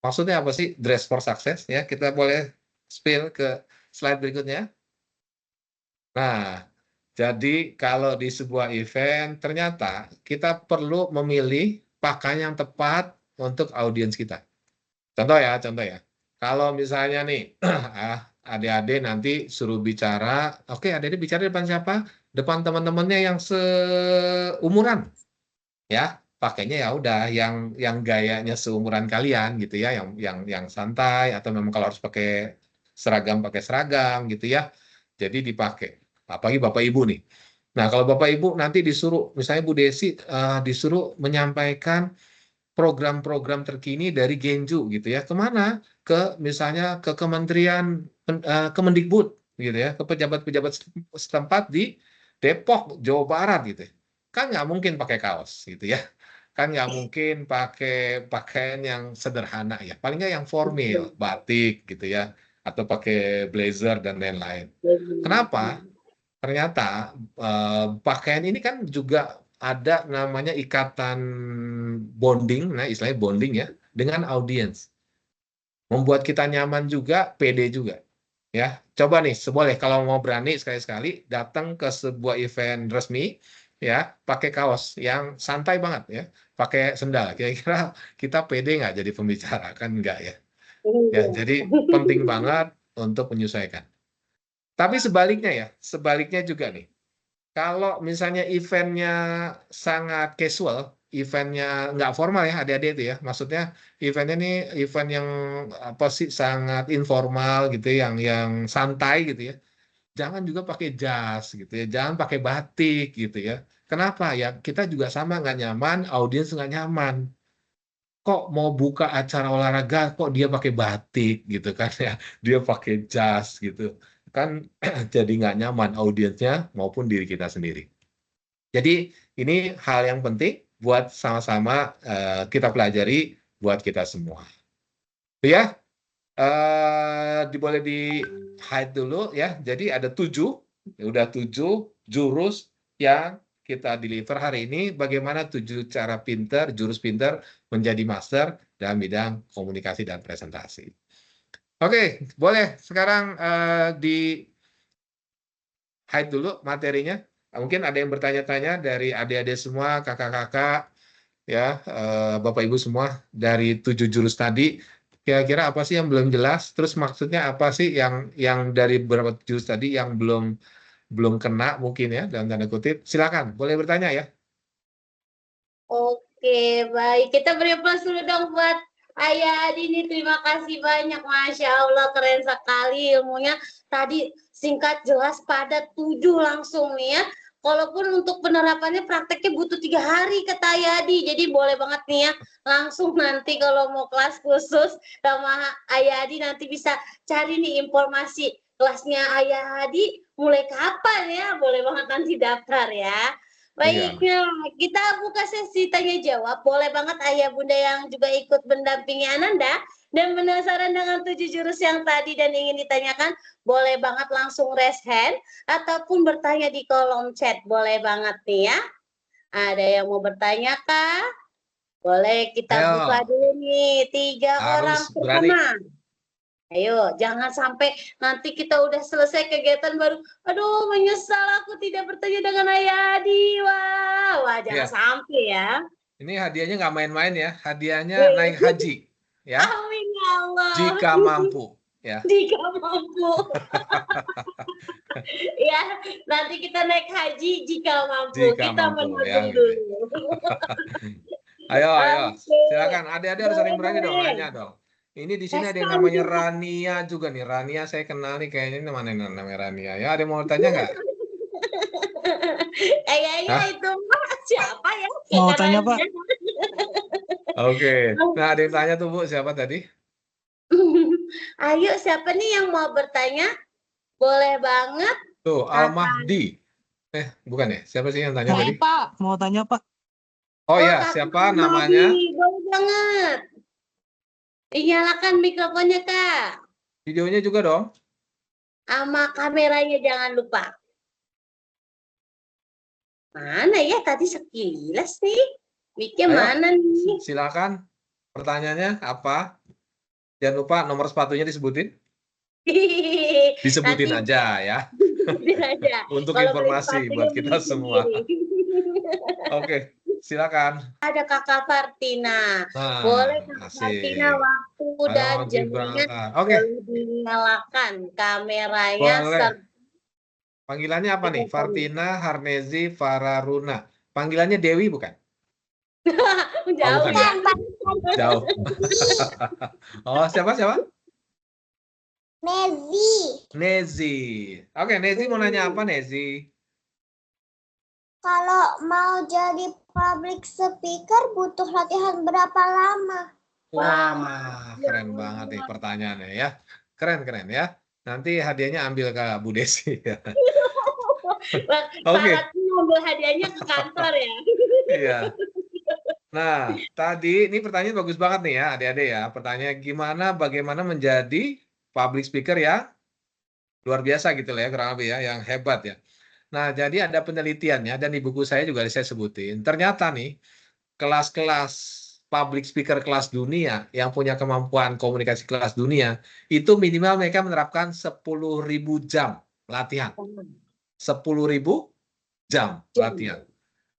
Maksudnya apa sih dress for success? Ya, kita boleh spill ke slide berikutnya. Nah, jadi kalau di sebuah event ternyata kita perlu memilih pakaian yang tepat untuk audiens kita. Contoh ya. Kalau misalnya nih, adik-adik nanti suruh bicara, oke adik-adik bicara depan siapa? Depan teman-temannya yang seumuran, ya. Pakainya ya udah yang gayanya seumuran kalian gitu ya, yang santai atau memang kalau harus pakai seragam gitu ya. Jadi dipakai. Apalagi Bapak Ibu nih. Nah, kalau Bapak Ibu nanti disuruh, misalnya Bu Desi disuruh menyampaikan program-program terkini dari Genju gitu ya. Kemana? Misalnya ke Kementerian Kemendikbud gitu ya, ke pejabat-pejabat setempat di Depok, Jawa Barat gitu. Kan nggak mungkin pakai kaos gitu ya. Kan nggak mungkin pakai pakaian yang sederhana ya. Paling nggak yang formal, batik gitu ya, atau pakai blazer dan lain-lain. Kenapa? Ternyata pakaian ini kan juga ada namanya ikatan bonding, nah istilahnya bonding ya, dengan audiens. Membuat kita nyaman juga, pede juga. Ya, coba nih, boleh kalau mau berani sekali-sekali datang ke sebuah event resmi, ya, pakai kaos yang santai banget ya, pakai sendal. Kira-kira kita pede nggak jadi pembicara? Kan enggak ya. Ya, jadi penting banget untuk menyesuaikan. Tapi sebaliknya juga nih. Kalau misalnya eventnya sangat casual, eventnya nggak formal ya adik-adik itu ya, maksudnya eventnya ini event yang apa sih sangat informal gitu, yang santai gitu ya. Jangan juga pakai jas gitu ya, jangan pakai batik gitu ya. Kenapa ya? Kita juga sama nggak nyaman, audiens nggak nyaman. Kok mau buka acara olahraga, kok dia pakai batik gitu kan ya, dia pakai jas gitu kan, jadi nggak nyaman audiensnya maupun diri kita sendiri. Jadi ini hal yang penting buat sama-sama kita pelajari buat kita semua. Ya, boleh di hide dulu ya. Jadi ada 7, udah 7 jurus yang kita deliver hari ini. Bagaimana 7 cara pinter, jurus pinter menjadi master dalam bidang komunikasi dan presentasi. Oke, boleh sekarang di hide dulu materinya. Mungkin ada yang bertanya-tanya dari adik-adik semua, kakak-kakak, ya, Bapak Ibu semua dari 7 jurus tadi. Kira-kira apa sih yang belum jelas? Terus maksudnya apa sih yang dari beberapa jurus tadi yang belum kena mungkin ya dalam tanda kutip? Silakan, boleh bertanya ya. Oke, baik. Kita beri aplaus dulu dong buat Ayah Adi nih. Terima kasih banyak. Masya Allah, keren sekali ilmunya. Tadi singkat, jelas, padat, 7 langsung nih ya. Walaupun untuk penerapannya prakteknya butuh 3 hari kata Ayah Adi. Jadi boleh banget nih ya. Langsung nanti kalau mau kelas khusus sama Ayah Adi nanti bisa cari nih informasi kelasnya Ayah Adi mulai kapan ya. Boleh banget nanti daftar ya. Baiknya, kita buka sesi tanya jawab. Boleh banget ayah bunda yang juga ikut mendampingi Ananda dan penasaran dengan 7 jurus yang tadi dan ingin ditanyakan, boleh banget langsung raise hand ataupun bertanya di kolom chat. Boleh banget nih ya. Ada yang mau bertanya kah? Boleh kita buka dulu nih. 3 orang pertama. Ayo, jangan sampai nanti kita udah selesai kegiatan baru, aduh menyesal aku tidak bertanya dengan Ayah Adi. Wah, jangan sampai ya. Ini hadiahnya nggak main-main ya, hadiahnya naik haji. Ya. Amin ya Allah. Jika mampu. Ya. Jika mampu. Ya, nanti kita naik haji jika mampu. Kita menabung dulu. Ayo. Silakan, adik-adik harus saling berani dong, nanya dong. Ini di sini ada yang namanya Rania juga nih. Rania saya kenal nih, kayaknya ini namanya Rania. Ya, ada yang mau tanya nggak? Kayaknya itu siapa ya? Mau tanya Pak? Oke. Nah, ada yang tanya tuh Bu, siapa tadi? Ayo, siapa nih yang mau bertanya? Boleh banget. Tuh, Al-Mahdi. Bukan ya? Siapa sih yang tanya Saya, tadi? Pak, mau tanya, Pak. Oh ya, Kak siapa Almadi. namanya? Boleh banget. Dinyalakan mikrofonnya, Kak. Videonya juga dong. Sama kameranya jangan lupa. Mana ya tadi sekilas nih? Mic-nya Ayo. mana nih? Silakan. Pertanyaannya apa? Jangan lupa nomor sepatunya disebutin. Disebutin Nanti aja ya. disebutin aja. Untuk Kalau beli informasi sepatunya buat beli kita semua. sendiri. Oke, silakan. Ada Kakak Fartina. Nah, Boleh Kakak asik. Fartina waktu Ayo, dan Mas jamnya Gibraltar. Oke, boleh dinyalakan kameranya. boleh. Panggilannya apa nih? Iya, Fartina, Harnezi, Fararuna. Panggilannya Dewi bukan? Jauh bukan ya. Jauh. Oh, siapa? Nezi, Nezi. Oke, Nezi mau nanya apa, Nezi? kalau mau jadi public speaker butuh latihan berapa lama? Wah, keren banget nih pertanyaannya ya. Keren ya. Nanti hadiahnya ambil ke Bu Desi ya. Oke. Syaratnya ambil hadiahnya ke kantor ya. Iya. Nah, tadi ini pertanyaan bagus banget nih ya, adik-adik ya. Pertanyaan bagaimana menjadi public speaker ya luar biasa gitu lah ya, kurang lebih ya, yang hebat ya. Nah, jadi ada penelitiannya dan di buku saya juga saya sebutin. Ternyata nih, kelas-kelas public speaker kelas dunia yang punya kemampuan komunikasi kelas dunia, itu minimal mereka menerapkan 10.000 jam latihan. 10.000 jam latihan.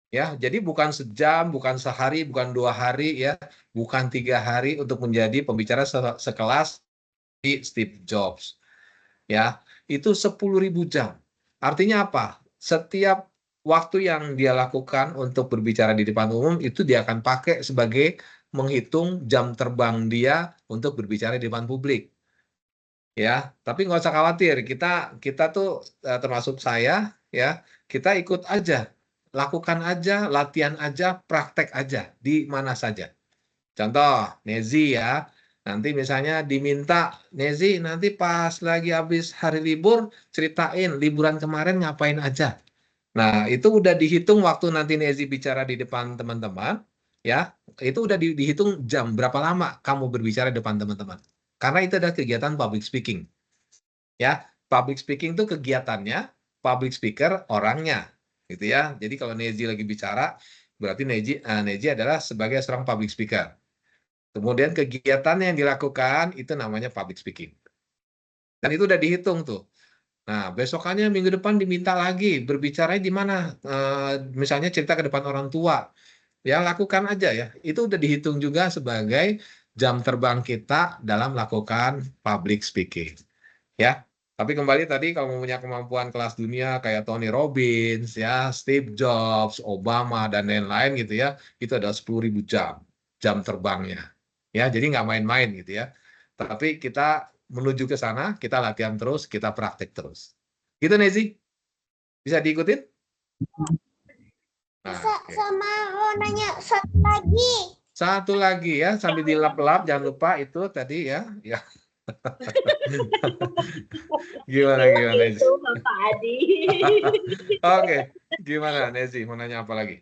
Ya, jadi bukan sejam, bukan sehari, bukan 2 hari ya, bukan 3 hari untuk menjadi pembicara sekelas di Steve Jobs. Ya, itu 10.000 jam. Artinya apa? Setiap waktu yang dia lakukan untuk berbicara di depan umum itu dia akan pakai sebagai menghitung jam terbang dia untuk berbicara di depan publik. Ya, tapi nggak usah khawatir. Kita tuh termasuk saya ya, kita ikut aja. Lakukan aja, latihan aja, praktek aja di mana saja. Contoh, Nezi ya. Nanti misalnya diminta, Nezi nanti pas lagi habis hari libur, ceritain liburan kemarin ngapain aja. Nah, itu udah dihitung waktu nanti Nezi bicara di depan teman-teman, ya. Itu udah dihitung jam berapa lama kamu berbicara di depan teman-teman. Karena itu adalah kegiatan public speaking. Ya, public speaking itu kegiatannya, public speaker orangnya, gitu ya. Jadi kalau Nezi lagi bicara, berarti Nezi adalah sebagai seorang public speaker. Kemudian kegiatan yang dilakukan itu namanya public speaking. Dan itu udah dihitung tuh. Nah, besokannya minggu depan diminta lagi berbicara di mana, misalnya cerita ke depan orang tua. Ya, lakukan aja ya. Itu udah dihitung juga sebagai jam terbang kita dalam melakukan public speaking. Ya. Tapi kembali tadi kalau punya kemampuan kelas dunia kayak Tony Robbins, ya, Steve Jobs, Obama dan lain-lain gitu ya, itu adalah 10.000 jam terbangnya. Ya, jadi nggak main-main gitu ya. Tapi kita menuju ke sana, kita latihan terus, kita praktek terus. Gitu Nezi? Bisa diikutin? Nah, oke. Sama mau nanya satu lagi. Satu lagi ya, sambil dilap-lap, jangan lupa itu tadi ya. Ya. Gimana Nezi? Itu Bapak Adi. Oke, gimana Nezi? Mau nanya apa lagi?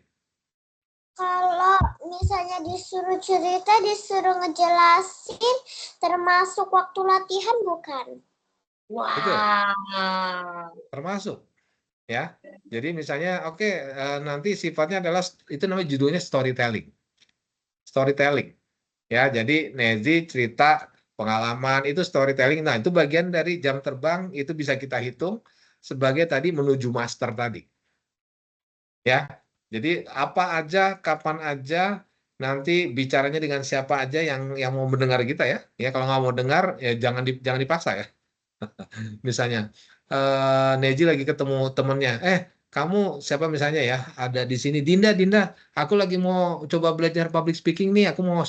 Kalau misalnya disuruh cerita, disuruh ngejelasin, termasuk waktu latihan bukan? Wah. Termasuk. Ya, jadi misalnya, oke, nanti sifatnya adalah, itu namanya judulnya storytelling. Storytelling. Ya, jadi Nezi cerita pengalaman itu storytelling. Nah, itu bagian dari jam terbang, itu bisa kita hitung sebagai tadi menuju master tadi. Ya, jadi apa aja, kapan aja, nanti bicaranya dengan siapa aja yang mau mendengar kita ya. Ya, kalau nggak mau dengar, ya jangan dipaksa ya. Misalnya, Neji lagi ketemu temennya, kamu siapa misalnya ya, ada di sini, Dinda, aku lagi mau coba belajar public speaking nih, aku mau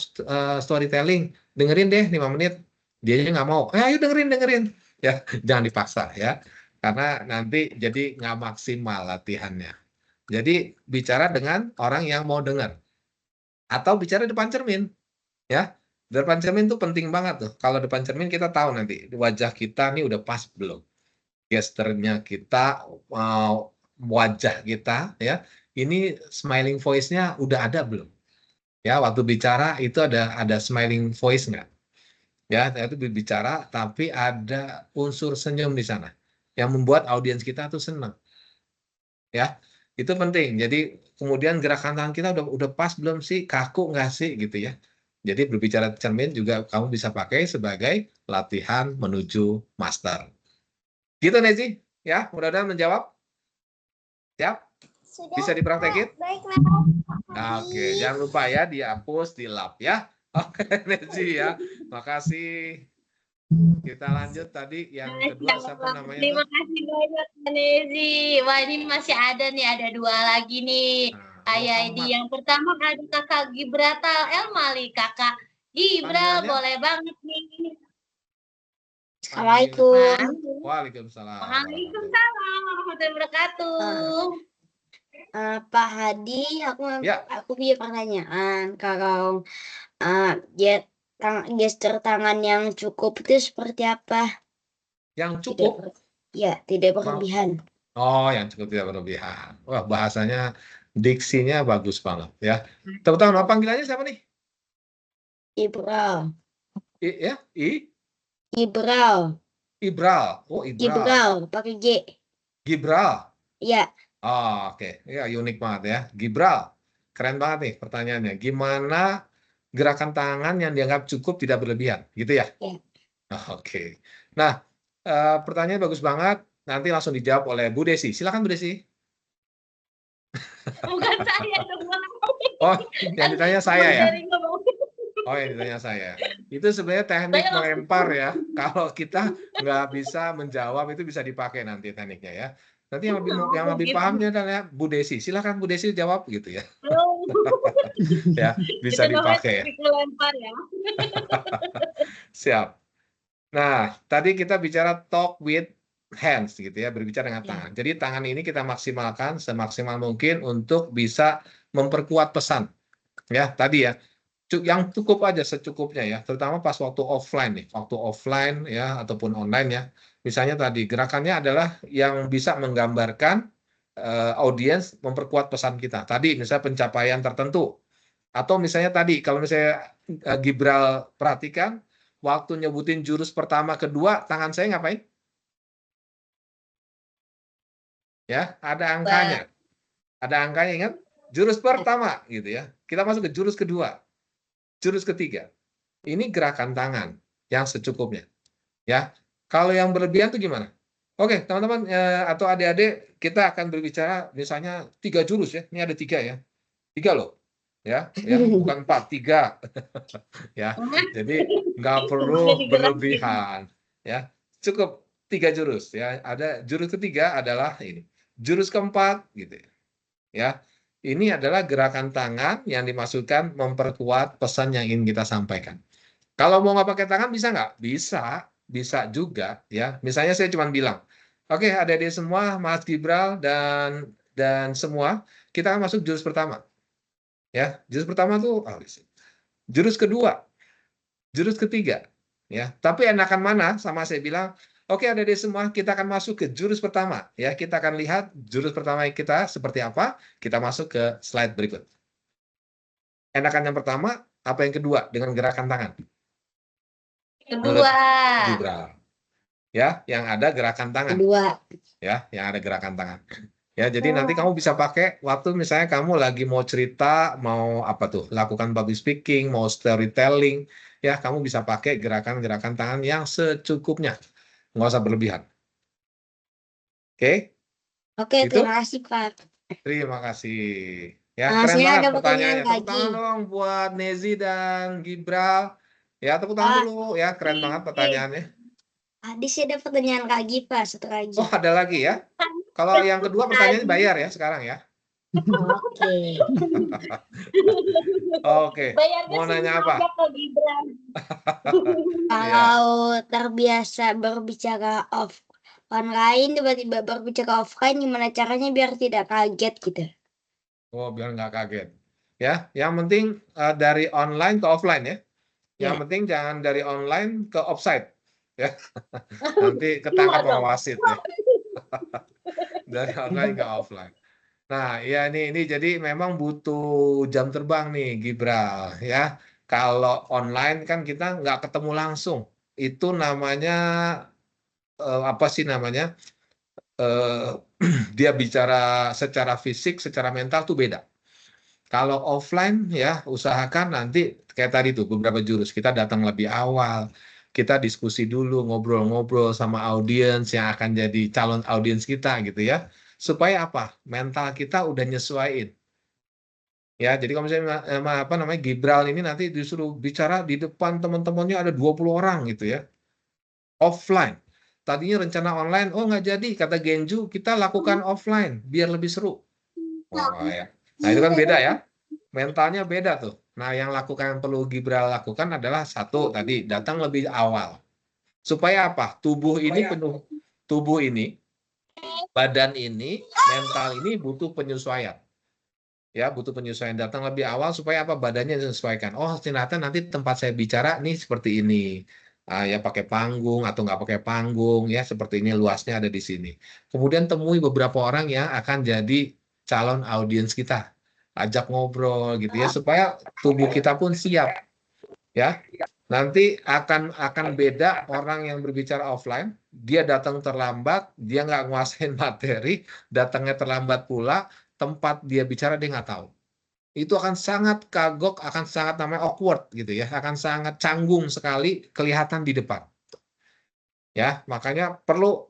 storytelling, dengerin deh 5 menit, dia aja nggak mau, ayo dengerin, ya jangan dipaksa ya, karena nanti jadi nggak maksimal latihannya. Jadi bicara dengan orang yang mau dengar, atau bicara depan cermin, ya. Depan cermin tuh penting banget tuh. Kalau depan cermin kita tahu nanti wajah kita nih udah pas belum. Gesternya kita, wajah kita ya, ini smiling voice-nya udah ada belum? Ya, waktu bicara itu ada smiling voice nggak? Ya, itu bicara tapi ada unsur senyum di sana yang membuat audiens kita tuh senang. Ya, itu penting. Jadi kemudian gerakan tangan kita udah pas belum sih? Kaku nggak sih gitu ya? Jadi berbicara cermin juga kamu bisa pakai sebagai latihan menuju master. Gitu Nezi, ya mudah-mudahan menjawab. Siap? Sudah, Bisa dipraktekin? baik, Pak. Oke, jangan lupa ya dihapus di lab ya. Oke, Nezi ya. Makasih. Kita lanjut tadi yang kedua siapa namanya Terima tuh? kasih banyak Kak Nezi. Wah ini masih ada nih, ada 2 lagi nih. Nah, Ayah Muhammad. Edi yang pertama ada Kakak Gibrata Elmali. Kakak Gibral Panggilannya? boleh banget nih. Assalamualaikum. Nah, Waalaikumsalam. Waalaikumsalam warahmatullahi wabarakatuh. Pak Hadi, Ya. aku punya pertanyaan. Kalau gestur tangan yang cukup itu seperti apa? Yang cukup? Tidak berlebihan. Oh, yang cukup tidak berlebihan. Wah, bahasanya, diksinya bagus banget ya. Tepuk tangan, panggilannya siapa nih? Ibral. Ibral. Oh, Ibral. Gibral, pakai G. Gibral. Iya. Oh, oke. Ya, unik banget ya. Gibral. Keren banget nih pertanyaannya. Gimana gerakan tangan yang dianggap cukup tidak berlebihan? Gitu ya? Iya. Oke. Nah, pertanyaan bagus banget. Nanti langsung dijawab oleh Bu Desi. Silakan Bu Desi. Bukan saya dong. Oh, yang ditanya saya ya? Dari ngomong. Oh, yang ditanya saya. Itu sebenarnya teknik melempar ya. Kalau kita nggak bisa menjawab, itu bisa dipakai nanti tekniknya ya. Nanti yang lebih pahamnya adalah Bu Desi. Silakan Bu Desi jawab gitu ya. Ya, bisa Itu namanya dipakai ya. teknik melempar ya. Siap. Nah, tadi kita bicara talk with hands gitu ya, berbicara dengan tangan. Jadi tangan ini kita maksimalkan semaksimal mungkin untuk bisa memperkuat pesan. Ya, tadi ya. Yang cukup aja secukupnya ya, terutama pas waktu offline nih, waktu offline ya ataupun online ya. Misalnya tadi gerakannya adalah yang bisa menggambarkan audiens memperkuat pesan kita. Tadi misalnya pencapaian tertentu. Atau misalnya tadi kalau misalnya Gibral perhatikan waktu nyebutin jurus pertama kedua, tangan saya ngapain? Ya, ada angkanya. Ada angkanya, ingat? Jurus pertama gitu ya. Kita masuk ke jurus kedua. Jurus ketiga. Ini gerakan tangan yang secukupnya. Ya. Kalau yang berlebihan itu gimana? Oke, teman-teman atau adik-adik, kita akan berbicara misalnya 3 jurus ya. Ini ada 3 ya. 3 loh. Ya, bukan 4, 3. Ya. Jadi nggak perlu berlebihan. Ya. Cukup 3 jurus ya. Ada jurus ketiga adalah ini. Jurus keempat gitu ya. Ya. Ini adalah gerakan tangan yang dimaksudkan memperkuat pesan yang ingin kita sampaikan. Kalau mau nggak pakai tangan bisa nggak? Bisa juga ya. Misalnya saya cuma bilang, oke adik-adik semua, Mas Gibral dan semua, kita akan masuk jurus pertama. Ya, jurus pertama tuh jurus kedua, jurus ketiga. Ya, tapi enakan mana? Sama saya bilang, oke, adik-adik semua, kita akan masuk ke jurus pertama. Ya, kita akan lihat jurus pertama kita seperti apa. Kita masuk ke slide berikut. Enakan yang pertama, apa yang kedua dengan gerakan tangan? Kedua. Gibral. Ya, yang ada gerakan tangan. Kedua. Ya, yang ada gerakan tangan. Ya, jadi nanti kamu bisa pakai waktu misalnya kamu lagi mau cerita, mau apa tuh, lakukan public speaking, mau storytelling, ya kamu bisa pakai gerakan-gerakan tangan yang secukupnya. Nggak usah berlebihan. Oke? Oke, Gitu? terima kasih Pak. Terima kasih. Ya, Nah, keren saya banget ada pertanyaannya. pertanyaan Tepuk lagi. tangan dong buat Nezi dan Gibral. Ya, tepuk tangan dulu. Ya, keren banget pertanyaannya. Tadi saya ada pertanyaan lagi Pak, satu lagi. Oh, ada lagi ya? Kalau yang kedua pertanyaannya bayar ya sekarang ya? Oke. Oke. Bayarnya Mau nanya semua apa? aja ke Gibran. Kalau terbiasa berbicara online, tiba-tiba berbicara offline, gimana caranya biar tidak kaget gitu? Oh, biar nggak kaget. Ya, yang penting dari online ke offline ya. Yang Iya. penting jangan dari online ke offside, ya. Nanti ketangkap Dua dong. sama wasit ya. Dari online ke offline. Nah, ya ini jadi memang butuh jam terbang nih, Gibral, ya. Kalau online kan kita nggak ketemu langsung. Itu namanya apa sih namanya? Eh, dia bicara secara fisik, secara mental tuh beda. Kalau offline ya usahakan nanti kayak tadi tuh beberapa jurus kita datang lebih awal, kita diskusi dulu, ngobrol-ngobrol sama audiens yang akan jadi calon audiens kita gitu ya. Supaya apa? Mental kita udah nyesuaiin. Ya, jadi kalau misalnya apa namanya Gibral ini nanti disuruh bicara di depan teman-temannya ada 20 orang gitu ya. Offline. Tadinya rencana online, oh nggak jadi, kata Genju, kita lakukan offline biar lebih seru. Wah, ya. Nah, itu kan beda ya. Mentalnya beda tuh. Nah, yang perlu Gibral lakukan adalah satu tadi, datang lebih awal. Supaya apa? Tubuh ini, badan ini, mental ini butuh penyesuaian. Ya, butuh penyesuaian. Datang lebih awal supaya apa? Badannya disesuaikan. Oh, ternyata nanti tempat saya bicara nih seperti ini. Ya pakai panggung atau nggak pakai panggung ya seperti ini, luasnya ada di sini. Kemudian temui beberapa orang yang akan jadi calon audiens kita, ajak ngobrol gitu ya supaya tubuh kita pun siap ya. Nanti akan beda orang yang berbicara offline, dia datang terlambat, dia nggak nguasain materi, datangnya terlambat pula, tempat dia bicara dia nggak tahu. Itu akan sangat kagok, akan sangat namanya awkward gitu ya, akan sangat canggung sekali kelihatan di depan. Ya, makanya perlu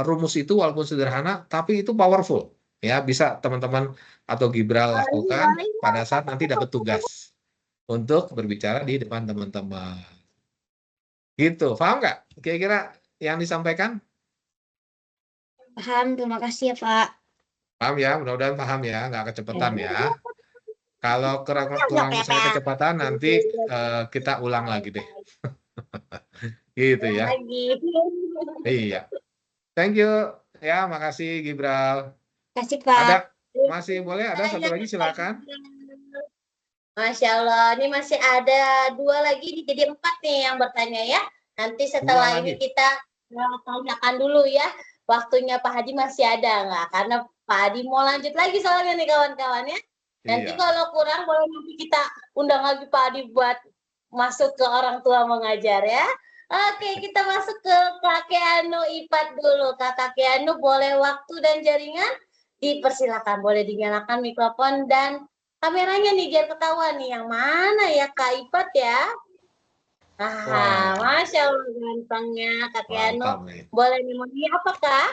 rumus itu walaupun sederhana, tapi itu powerful. Ya, bisa teman-teman atau Gibral lakukan pada saat nanti dapat tugas untuk berbicara di depan teman-teman. Gitu, paham nggak? Kira-kira yang disampaikan? Paham, terima kasih ya Pak. Paham ya, mudah-mudahan paham ya, nggak kecepatan ya. Kalau kurang misalnya kecepatan, nanti kita ulang lagi deh. Gitu ya. Lagi. Iya. Thank you. Ya, makasih Gibral. Kasih Pak. Ada masih boleh ada satu lagi silakan. Masya Allah, ini masih ada 2 lagi nih, jadi 4 nih yang bertanya ya. Nanti setelah 2 ini lagi. kita tanyakan dulu ya. Waktunya Pak Hadi masih ada nggak? Karena Pak Hadi mau lanjut lagi soalnya nih kawan-kawan ya. Nanti Iya. kalau kurang boleh nanti kita undang lagi Pak Hadi buat masuk ke orang tua mengajar ya. Oke, kita masuk ke Kakek Anu Ipat dulu. Kakek Anu boleh waktu dan jaringan dipersilakan, boleh dinyalakan mikrofon dan kameranya nih biar ketahuan nih yang mana ya Kak Ipat ya. Wah. Masya Allah gantengnya Kakek Anu. Mantap nih. Boleh nih mau apa Kak?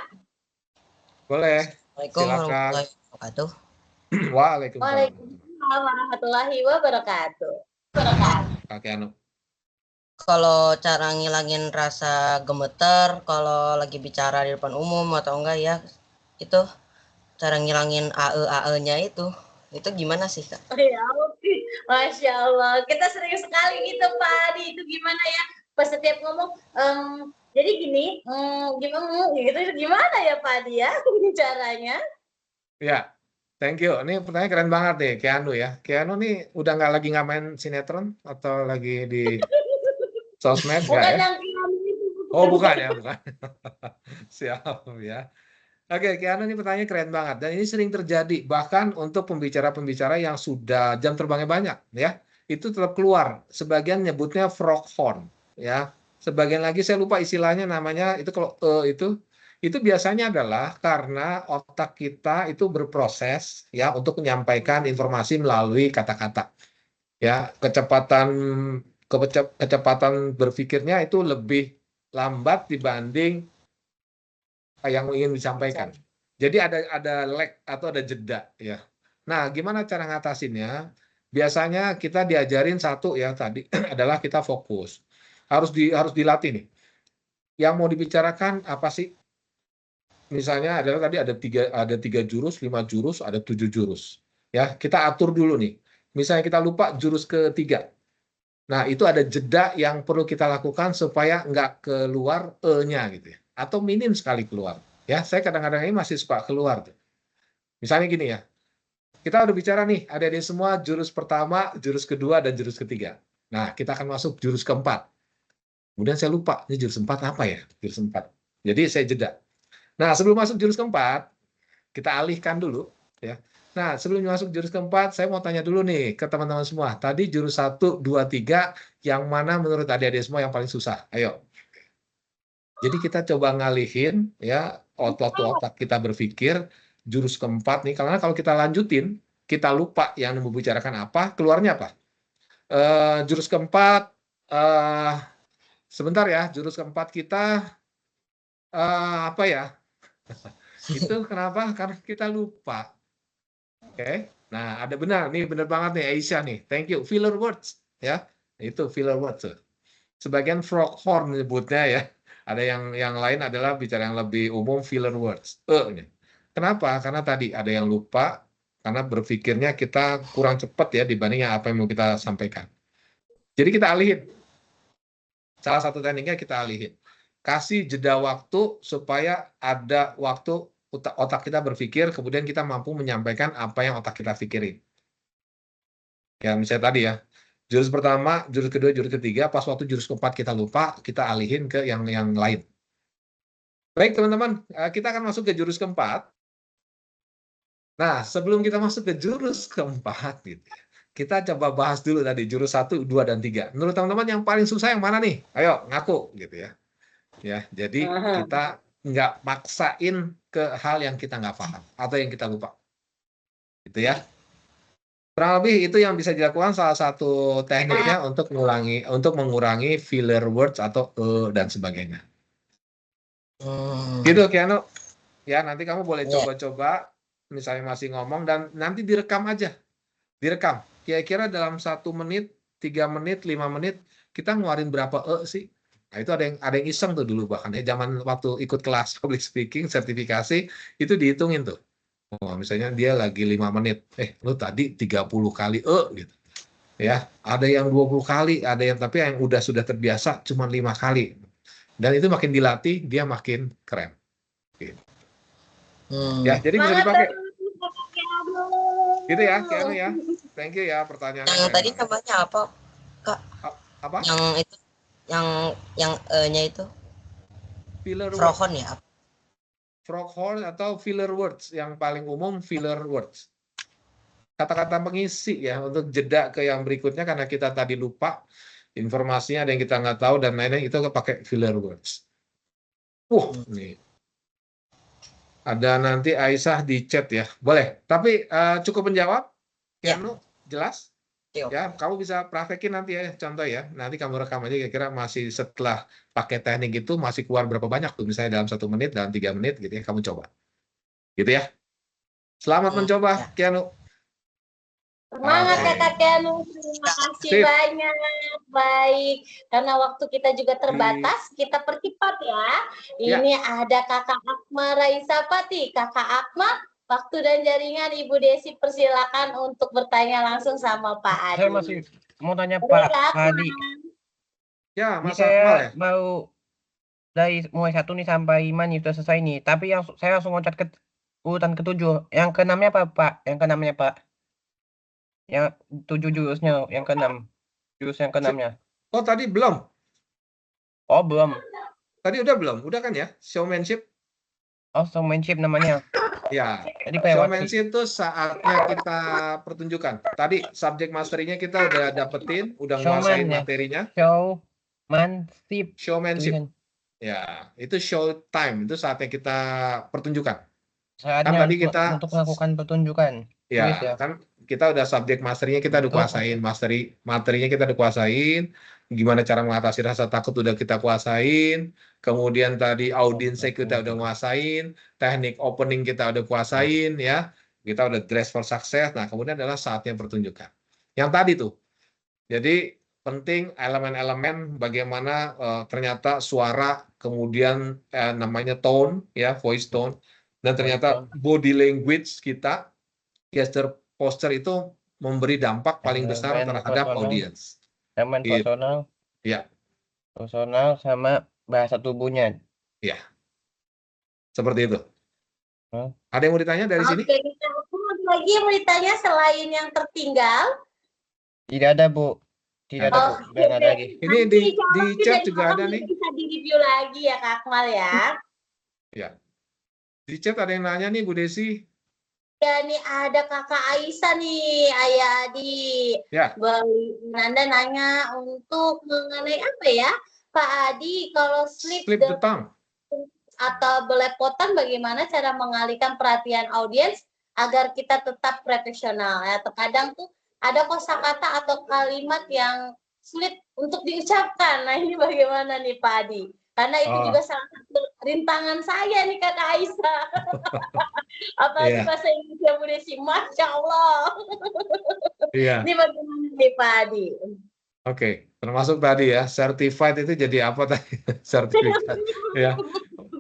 Boleh. Assalamualaikum Silakan. warahmatullahi wabarakatuh. Waalaikumsalam. Waalaikumsalam warahmatullahi wabarakatuh. Kakek Anu. Kalau cara ngilangin rasa gemeter kalau lagi bicara di depan umum atau enggak ya, itu cara ngilangin AE-nya itu gimana sih Kak? Ya, oke. Masya Allah, kita sering sekali gitu Pak Adi. Itu gimana ya? Pas setiap ngomong, jadi gini, gimana ya Pak Adi ya caranya? Ya, thank you. Ini pertanyaan keren banget nih, Keanu ya. Keanu nih udah nggak lagi main sinetron atau lagi di sosmed nggak Bukan ya? yang itu. Oh bukan ya, bukan. Siap ya. Oke, Keanu ini pertanyaan keren banget dan ini sering terjadi bahkan untuk pembicara-pembicara yang sudah jam terbangnya banyak ya. Itu tetap keluar. Sebagian nyebutnya frog horn ya. Sebagian lagi saya lupa istilahnya namanya itu kalau itu biasanya adalah karena otak kita itu berproses ya untuk menyampaikan informasi melalui kata-kata. Ya, kecepatan berpikirnya itu lebih lambat dibanding yang ingin disampaikan. Jadi ada lag atau ada jeda ya. Nah, gimana cara ngatasinnya? Biasanya kita diajarin satu ya tadi adalah kita fokus. Harus dilatih nih. Yang mau dibicarakan apa sih? Misalnya adalah tadi ada tiga jurus, 5 jurus, ada 7 jurus. Ya, kita atur dulu nih. Misalnya kita lupa jurus ketiga. Nah, itu ada jeda yang perlu kita lakukan supaya nggak keluar E-nya gitu ya. Atau minim sekali keluar. Ya, saya kadang-kadang ini masih suka keluar tuh. Misalnya gini ya. Kita udah bicara nih, ada di semua jurus pertama, jurus kedua, dan jurus ketiga. Nah, kita akan masuk jurus keempat. Kemudian saya lupa, ini jurus keempat apa ya? Jurus keempat. Jadi saya jeda. Nah, sebelum masuk jurus keempat, kita alihkan dulu. Ya. Nah, sebelum masuk jurus keempat, saya mau tanya dulu nih ke teman-teman semua. Tadi jurus 1, 2, 3, yang mana menurut adik-adik semua yang paling susah? Ayo. Jadi kita coba ngalihin ya otot kita berpikir jurus keempat nih, karena kalau kita lanjutin, kita lupa yang membicarakan apa, keluarnya apa? Jurus keempat, sebentar ya, jurus keempat kita apa ya? Itu kenapa? Karena kita lupa. Oke. Nah, ada benar nih, benar banget nih Aisyah nih. Thank you. Filler words ya. Itu filler words. Sebagian froghorn nyebutnya ya. Ada yang lain adalah bicara yang lebih umum filler words. Kenapa? Karena tadi ada yang lupa karena berpikirnya kita kurang cepat ya dibanding apa yang mau kita sampaikan. Jadi kita alihin. Salah satu tekniknya kita alihin. Kasih jeda waktu supaya ada waktu otak kita berpikir, kemudian kita mampu menyampaikan apa yang otak kita pikirin. Ya, misalnya tadi ya, jurus pertama, jurus kedua, jurus ketiga, pas waktu jurus keempat kita lupa, kita alihin ke yang lain. Baik teman-teman, kita akan masuk ke jurus keempat. Nah, sebelum kita masuk ke jurus keempat, gitu, kita coba bahas dulu tadi jurus 1, 2, dan 3. Menurut teman-teman yang paling susah yang mana nih? Ayo, ngaku gitu ya. Ya, jadi kita nggak maksain ke hal yang kita nggak paham atau yang kita lupa. Gitu ya. Kurang lebih itu yang bisa dilakukan salah satu tekniknya untuk mengurangi filler words atau dan sebagainya. Gitu Keanu. Ya, nanti kamu boleh coba-coba misalnya masih ngomong dan nanti direkam aja. Direkam. Kira-kira dalam 1 menit, 3 menit, 5 menit kita ngeluarin berapa sih? Nah, itu ada yang iseng tuh dulu bahkan ya zaman waktu ikut kelas public speaking sertifikasi itu dihitungin tuh. Oh, misalnya dia lagi 5 menit. Lu tadi 30 kali gitu. Ya, ada yang 20 kali, ada yang tapi yang sudah terbiasa cuma 5 kali. Dan itu makin dilatih, dia makin keren. Gitu. Ya, jadi bisa dipakai. Gitu ya, Keanu ya. Thank you ya pertanyaannya. Yang tadi namanya apa, Kak? Apa? Yang itu yang nya itu Filler froghorn ya? Froghorn atau filler words, yang paling umum filler words. Kata-kata pengisi ya untuk jeda ke yang berikutnya karena kita tadi lupa informasinya, ada yang kita nggak tahu dan lain-lain, itu pakai filler words. Nih. Ada nanti Aisyah di chat ya. Boleh. Tapi cukup menjawab? Keanu, jelas? Ya, kamu bisa praktekin nanti ya, contoh ya. Nanti kamu rekam aja kira-kira masih setelah pakai teknik itu masih keluar berapa banyak tuh. Misalnya dalam 1 menit, dalam 3 menit gitu ya, kamu coba. Gitu ya. Selamat mencoba, Keanu. Semangat ya Kak Keanu, terima kasih banyak. Baik, karena waktu kita juga terbatas, kita percepat ya. Ini ada Kakak Akma Raisapati. Kakak Akma, waktu dan jaringan Ibu Desi persilakan untuk bertanya langsung sama Pak Adi. Saya masih mau tanya Pak Adi. Ya, Mas saya mau dari mulai 1 nih sampai 5 nih sudah selesai nih. Tapi yang saya langsung loncat ke urutan ke-7. Yang ke-6-nya apa Pak? Yang ke-6-nya Pak? Yang 7 jurusnya, yang ke-6. Jurus yang ke-6-nya. Oh, tadi belum? Oh, belum. Tadi udah belum? Udah kan ya? Showmanship? Oh, showmanship namanya. Ya, Jadi showmanship itu saatnya kita pertunjukan. Tadi subjek mastery-nya kita udah dapetin, udah nguasain materinya. Showmanship. Showmanship. Ya, itu show time, itu saatnya kita pertunjukan. Saatnya kan tadi kita untuk melakukan pertunjukan. Ya, kan kita udah subjek masternya kita udah kuasain, materinya kita udah kuasain, gimana cara mengatasi rasa takut udah kita kuasain, kemudian tadi audiensnya kita udah kuasain, teknik opening kita udah kuasain ya, kita udah dress for success. Nah, kemudian adalah saatnya pertunjukan. Yang tadi tuh. Jadi penting elemen-elemen bagaimana ternyata suara, kemudian namanya tone ya, voice tone, dan ternyata body language kita, gesture posture itu memberi dampak paling besar terhadap audiens. Elemen personal. Ya. Personal sama bahasa tubuhnya. Ya. Seperti itu. Ada yang mau ditanya dari sini? Oke, lagi yang mau ditanya selain yang tertinggal? Tidak ada, Bu. Tidak Ada. ada, Bu. Udah nggak ada lagi. Ini Nanti di dijawab chat dan juga ada tolong nih. Bisa di-review lagi ya Kak Akmal ya. Di chat ada yang nanya nih Bu Desi. Ya nih ada Kakak Aisyah nih, Ayah Adi. Ya. Bang Nanda nanya untuk mengenai apa ya? Pak Adi, kalau Slip slip the tongue. atau belepotan bagaimana cara mengalihkan perhatian audiens agar kita tetap profesional ya. Terkadang tuh ada kosakata atau kalimat yang sulit untuk diucapkan. Nah, ini bagaimana nih Pak Adi? Karena itu Oh. juga salah satu rintangan saya nih Kakak Aisyah. Apalagi Iya. bahasa Inggrisnya Bu Desi, Masya Allah. Iya. Ini bagaimana nih Pak Adi? Oke, termasuk tadi ya, certified itu jadi apa tadi? Sertifikat. Ya,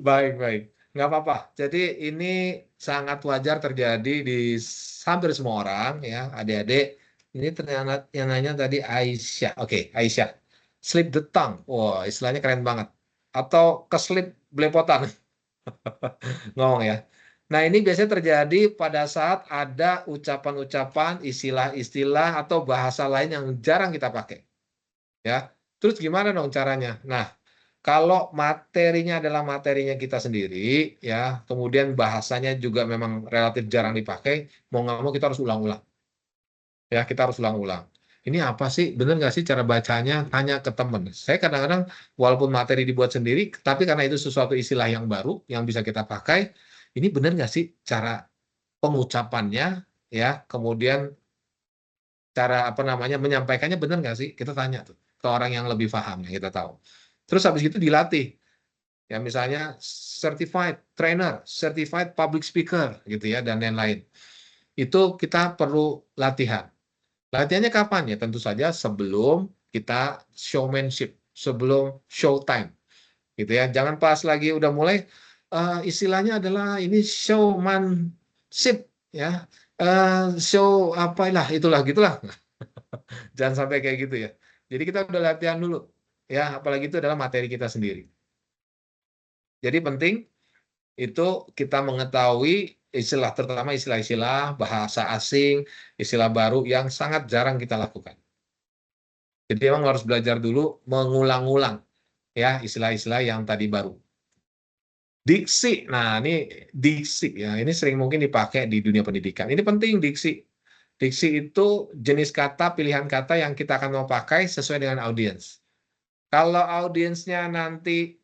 baik. Nggak apa-apa. Jadi ini sangat wajar terjadi di hampir semua orang ya, adik-adik. Ini ternyata yang nanya tadi Aisyah. Oke, Aisyah. Slip the tongue. Wah, istilahnya keren banget. Atau keslip belepotan. Ngomong ya. Nah, ini biasanya terjadi pada saat ada ucapan-ucapan, istilah-istilah, atau bahasa lain yang jarang kita pakai. Ya, terus gimana dong caranya? Nah, kalau materinya adalah materinya kita sendiri, ya, kemudian bahasanya juga memang relatif jarang dipakai, mau nggak mau kita harus ulang-ulang. Ya, kita harus ulang-ulang. Ini apa sih? Bener nggak sih cara bacanya? Tanya ke temen. Saya kadang-kadang walaupun materi dibuat sendiri, tapi karena itu sesuatu istilah yang baru yang bisa kita pakai, ini bener nggak sih cara pengucapannya? Ya, kemudian cara apa namanya menyampaikannya bener nggak sih? Kita tanya tuh ke orang yang lebih paham yang kita tahu. Terus habis itu dilatih. Ya misalnya certified trainer, certified public speaker gitu ya dan lain-lain. Itu kita perlu latihan. Latihannya kapan ya? Tentu saja sebelum kita showmanship, sebelum showtime. Gitu ya. Jangan pas lagi udah mulai istilahnya adalah ini showmanship ya. Show apalah itulah gitulah. Jangan sampai kayak gitu ya. Jadi kita udah latihan dulu ya, apalagi itu adalah materi kita sendiri. Jadi penting itu kita mengetahui istilah, terutama istilah-istilah bahasa asing, istilah baru yang sangat jarang kita lakukan. Jadi memang harus belajar dulu mengulang-ulang ya istilah-istilah yang tadi baru. Diksi, nah ini diksi ya, ini sering mungkin dipakai di dunia pendidikan. Ini penting diksi. Diksi itu jenis kata, pilihan kata yang kita akan mau pakai sesuai dengan audiens. Kalau audiensnya nanti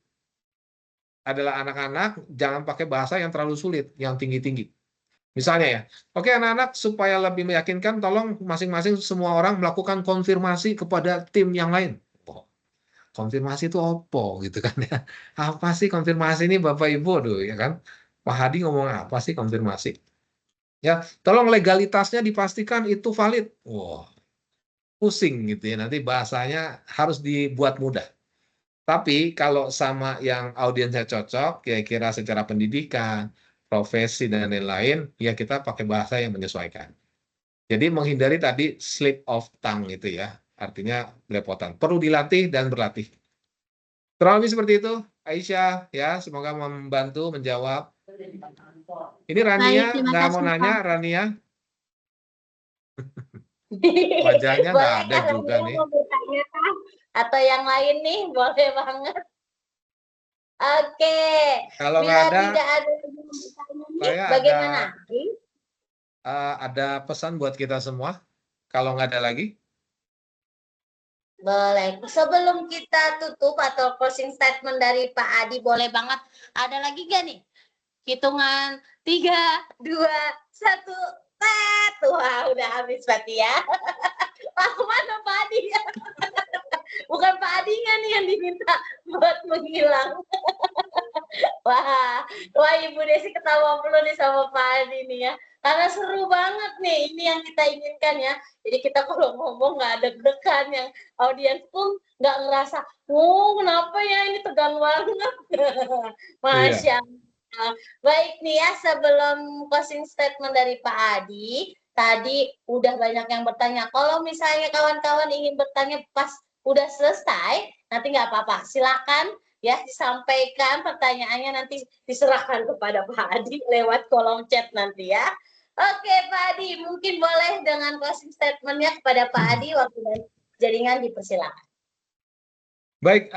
adalah anak-anak, jangan pakai bahasa yang terlalu sulit, yang tinggi-tinggi. Misalnya ya, oke anak-anak supaya lebih meyakinkan, tolong masing-masing semua orang melakukan konfirmasi kepada tim yang lain. Oh, konfirmasi itu apa gitu kan ya? Apa sih konfirmasi ini Bapak Ibu tuh ya kan? Pak Hadi ngomong apa sih konfirmasi? Ya, tolong legalitasnya dipastikan itu valid. Wah, pusing gitu ya. Nanti bahasanya harus dibuat mudah. Tapi kalau sama yang audiensnya cocok, kira-kira secara pendidikan, profesi, dan lain-lain, ya kita pakai bahasa yang menyesuaikan. Jadi menghindari tadi slip of tongue itu ya, artinya belepotan. Perlu dilatih dan berlatih. Kurang lebih seperti itu, Aisyah, ya semoga membantu menjawab. Ini Rania, terima nggak kasih, mau Pak. nanya, Rania? Wajahnya nggak Boleh ada Kak juga Rania nih. mau bertanya Kak? Atau yang lain nih, boleh banget. Oke, Kalau bila nggak ada, tidak ada yang bertanya nih, saya bagaimana? ada pesan buat kita semua. Kalau nggak ada lagi, Boleh. Sebelum kita tutup atau closing statement dari Pak Adi, boleh banget. Ada lagi nggak nih? Hitungan 3, 2, 1, tet. Wah, udah habis berarti ya. Pak, mana Pak Adi? Bukan Pak Adinya nih yang diminta buat menghilang. Wah, Ibu Desi ketawa dulu nih sama Pak Adi nih ya. Karena seru banget nih, ini yang kita inginkan ya. Jadi kita kalau ngomong nggak ada deg-degan, yang audiens pun nggak ngerasa, oh kenapa ya ini tegang banget. Masya Allah. Baik nih ya, sebelum closing statement dari Pak Adi, tadi udah banyak yang bertanya. Kalau misalnya kawan-kawan ingin bertanya pas udah selesai, nanti nggak apa-apa, silakan ya disampaikan pertanyaannya, nanti diserahkan kepada Pak Adi lewat kolom chat nanti ya. Oke Pak Adi, mungkin boleh dengan closing statement-nya kepada Pak Adi, waktu dan jaringan dipersilakan. Baik,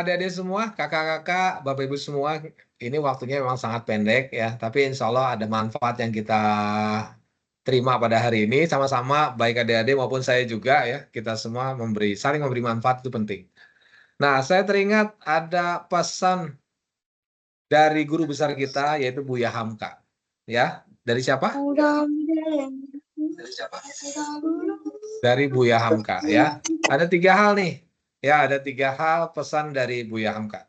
adik-adik semua, kakak-kakak, bapak ibu semua, ini waktunya memang sangat pendek ya, tapi insya Allah ada manfaat yang kita terima pada hari ini sama-sama, baik adik-adik maupun saya juga ya, kita semua saling memberi manfaat itu penting. Nah, saya teringat ada pesan dari guru besar kita yaitu Buya Hamka, ya. Dari siapa? Dari Buya Hamka ya. Ada 3 hal nih. Ya, ada 3 hal pesan dari Buya Hamka.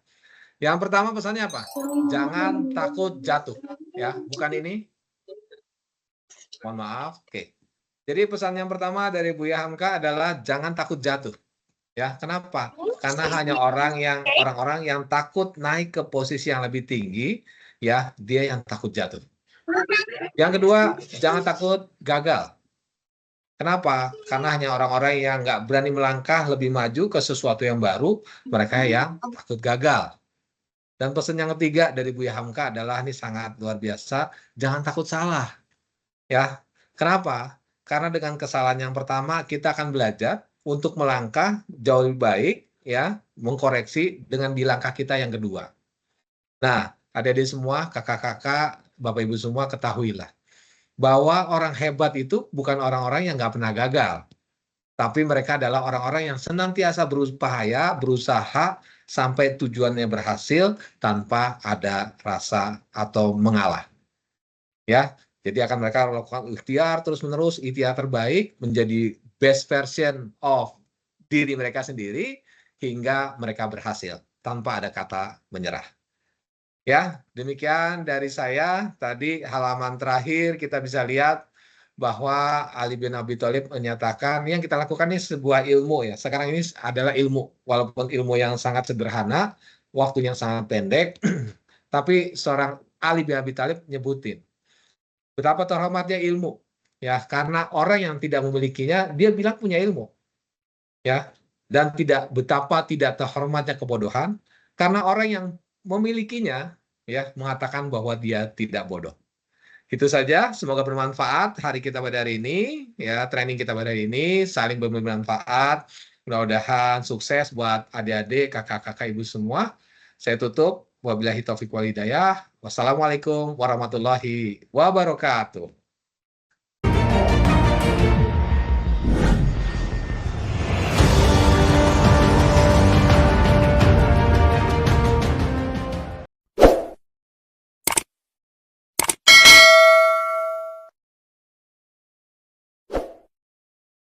Yang pertama pesannya apa? Jangan takut jatuh. Ya, bukan ini. Mohon maaf. Oke. Jadi pesan yang pertama dari Buya Hamka adalah jangan takut jatuh. Ya, kenapa? Karena hanya orang-orang yang takut naik ke posisi yang lebih tinggi, ya, dia yang takut jatuh. Yang kedua, jangan takut gagal. Kenapa? Karena hanya orang-orang yang nggak berani melangkah lebih maju ke sesuatu yang baru, mereka yang takut gagal. Dan pesan yang ketiga dari Buya Hamka adalah ini sangat luar biasa, jangan takut salah. Ya, kenapa? Karena dengan kesalahan yang pertama kita akan belajar untuk melangkah jauh lebih baik, ya, mengkoreksi dengan di langkah kita yang kedua. Nah, adik-adik semua, kakak-kakak, bapak ibu semua ketahuilah bahwa orang hebat itu bukan orang-orang yang nggak pernah gagal, tapi mereka adalah orang-orang yang senantiasa berusaha sampai tujuannya berhasil tanpa ada rasa atau mengalah. Ya, jadi akan mereka melakukan ikhtiar terus-menerus, ikhtiar terbaik menjadi best version of diri mereka sendiri hingga mereka berhasil tanpa ada kata menyerah. Ya, demikian dari saya. Tadi halaman terakhir kita bisa lihat bahwa Ali bin Abi Thalib menyatakan yang kita lakukan ini sebuah ilmu ya. Sekarang ini adalah ilmu, walaupun ilmu yang sangat sederhana, waktunya sangat pendek, tapi seorang Ali bin Abi Thalib nyebutin betapa terhormatnya ilmu. Ya, karena orang yang tidak memilikinya, dia bilang punya ilmu. Ya, dan betapa tidak terhormatnya kebodohan, karena orang yang memilikinya ya mengatakan bahwa dia tidak bodoh. Itu saja, semoga bermanfaat hari kita pada hari ini ya, training kita pada hari ini saling bermanfaat. Mudah-mudahan sukses buat adik-adik, kakak-kakak, ibu semua. Saya tutup, wabillahi taufiq wal hidayah. Wassalamualaikum warahmatullahi wabarakatuh.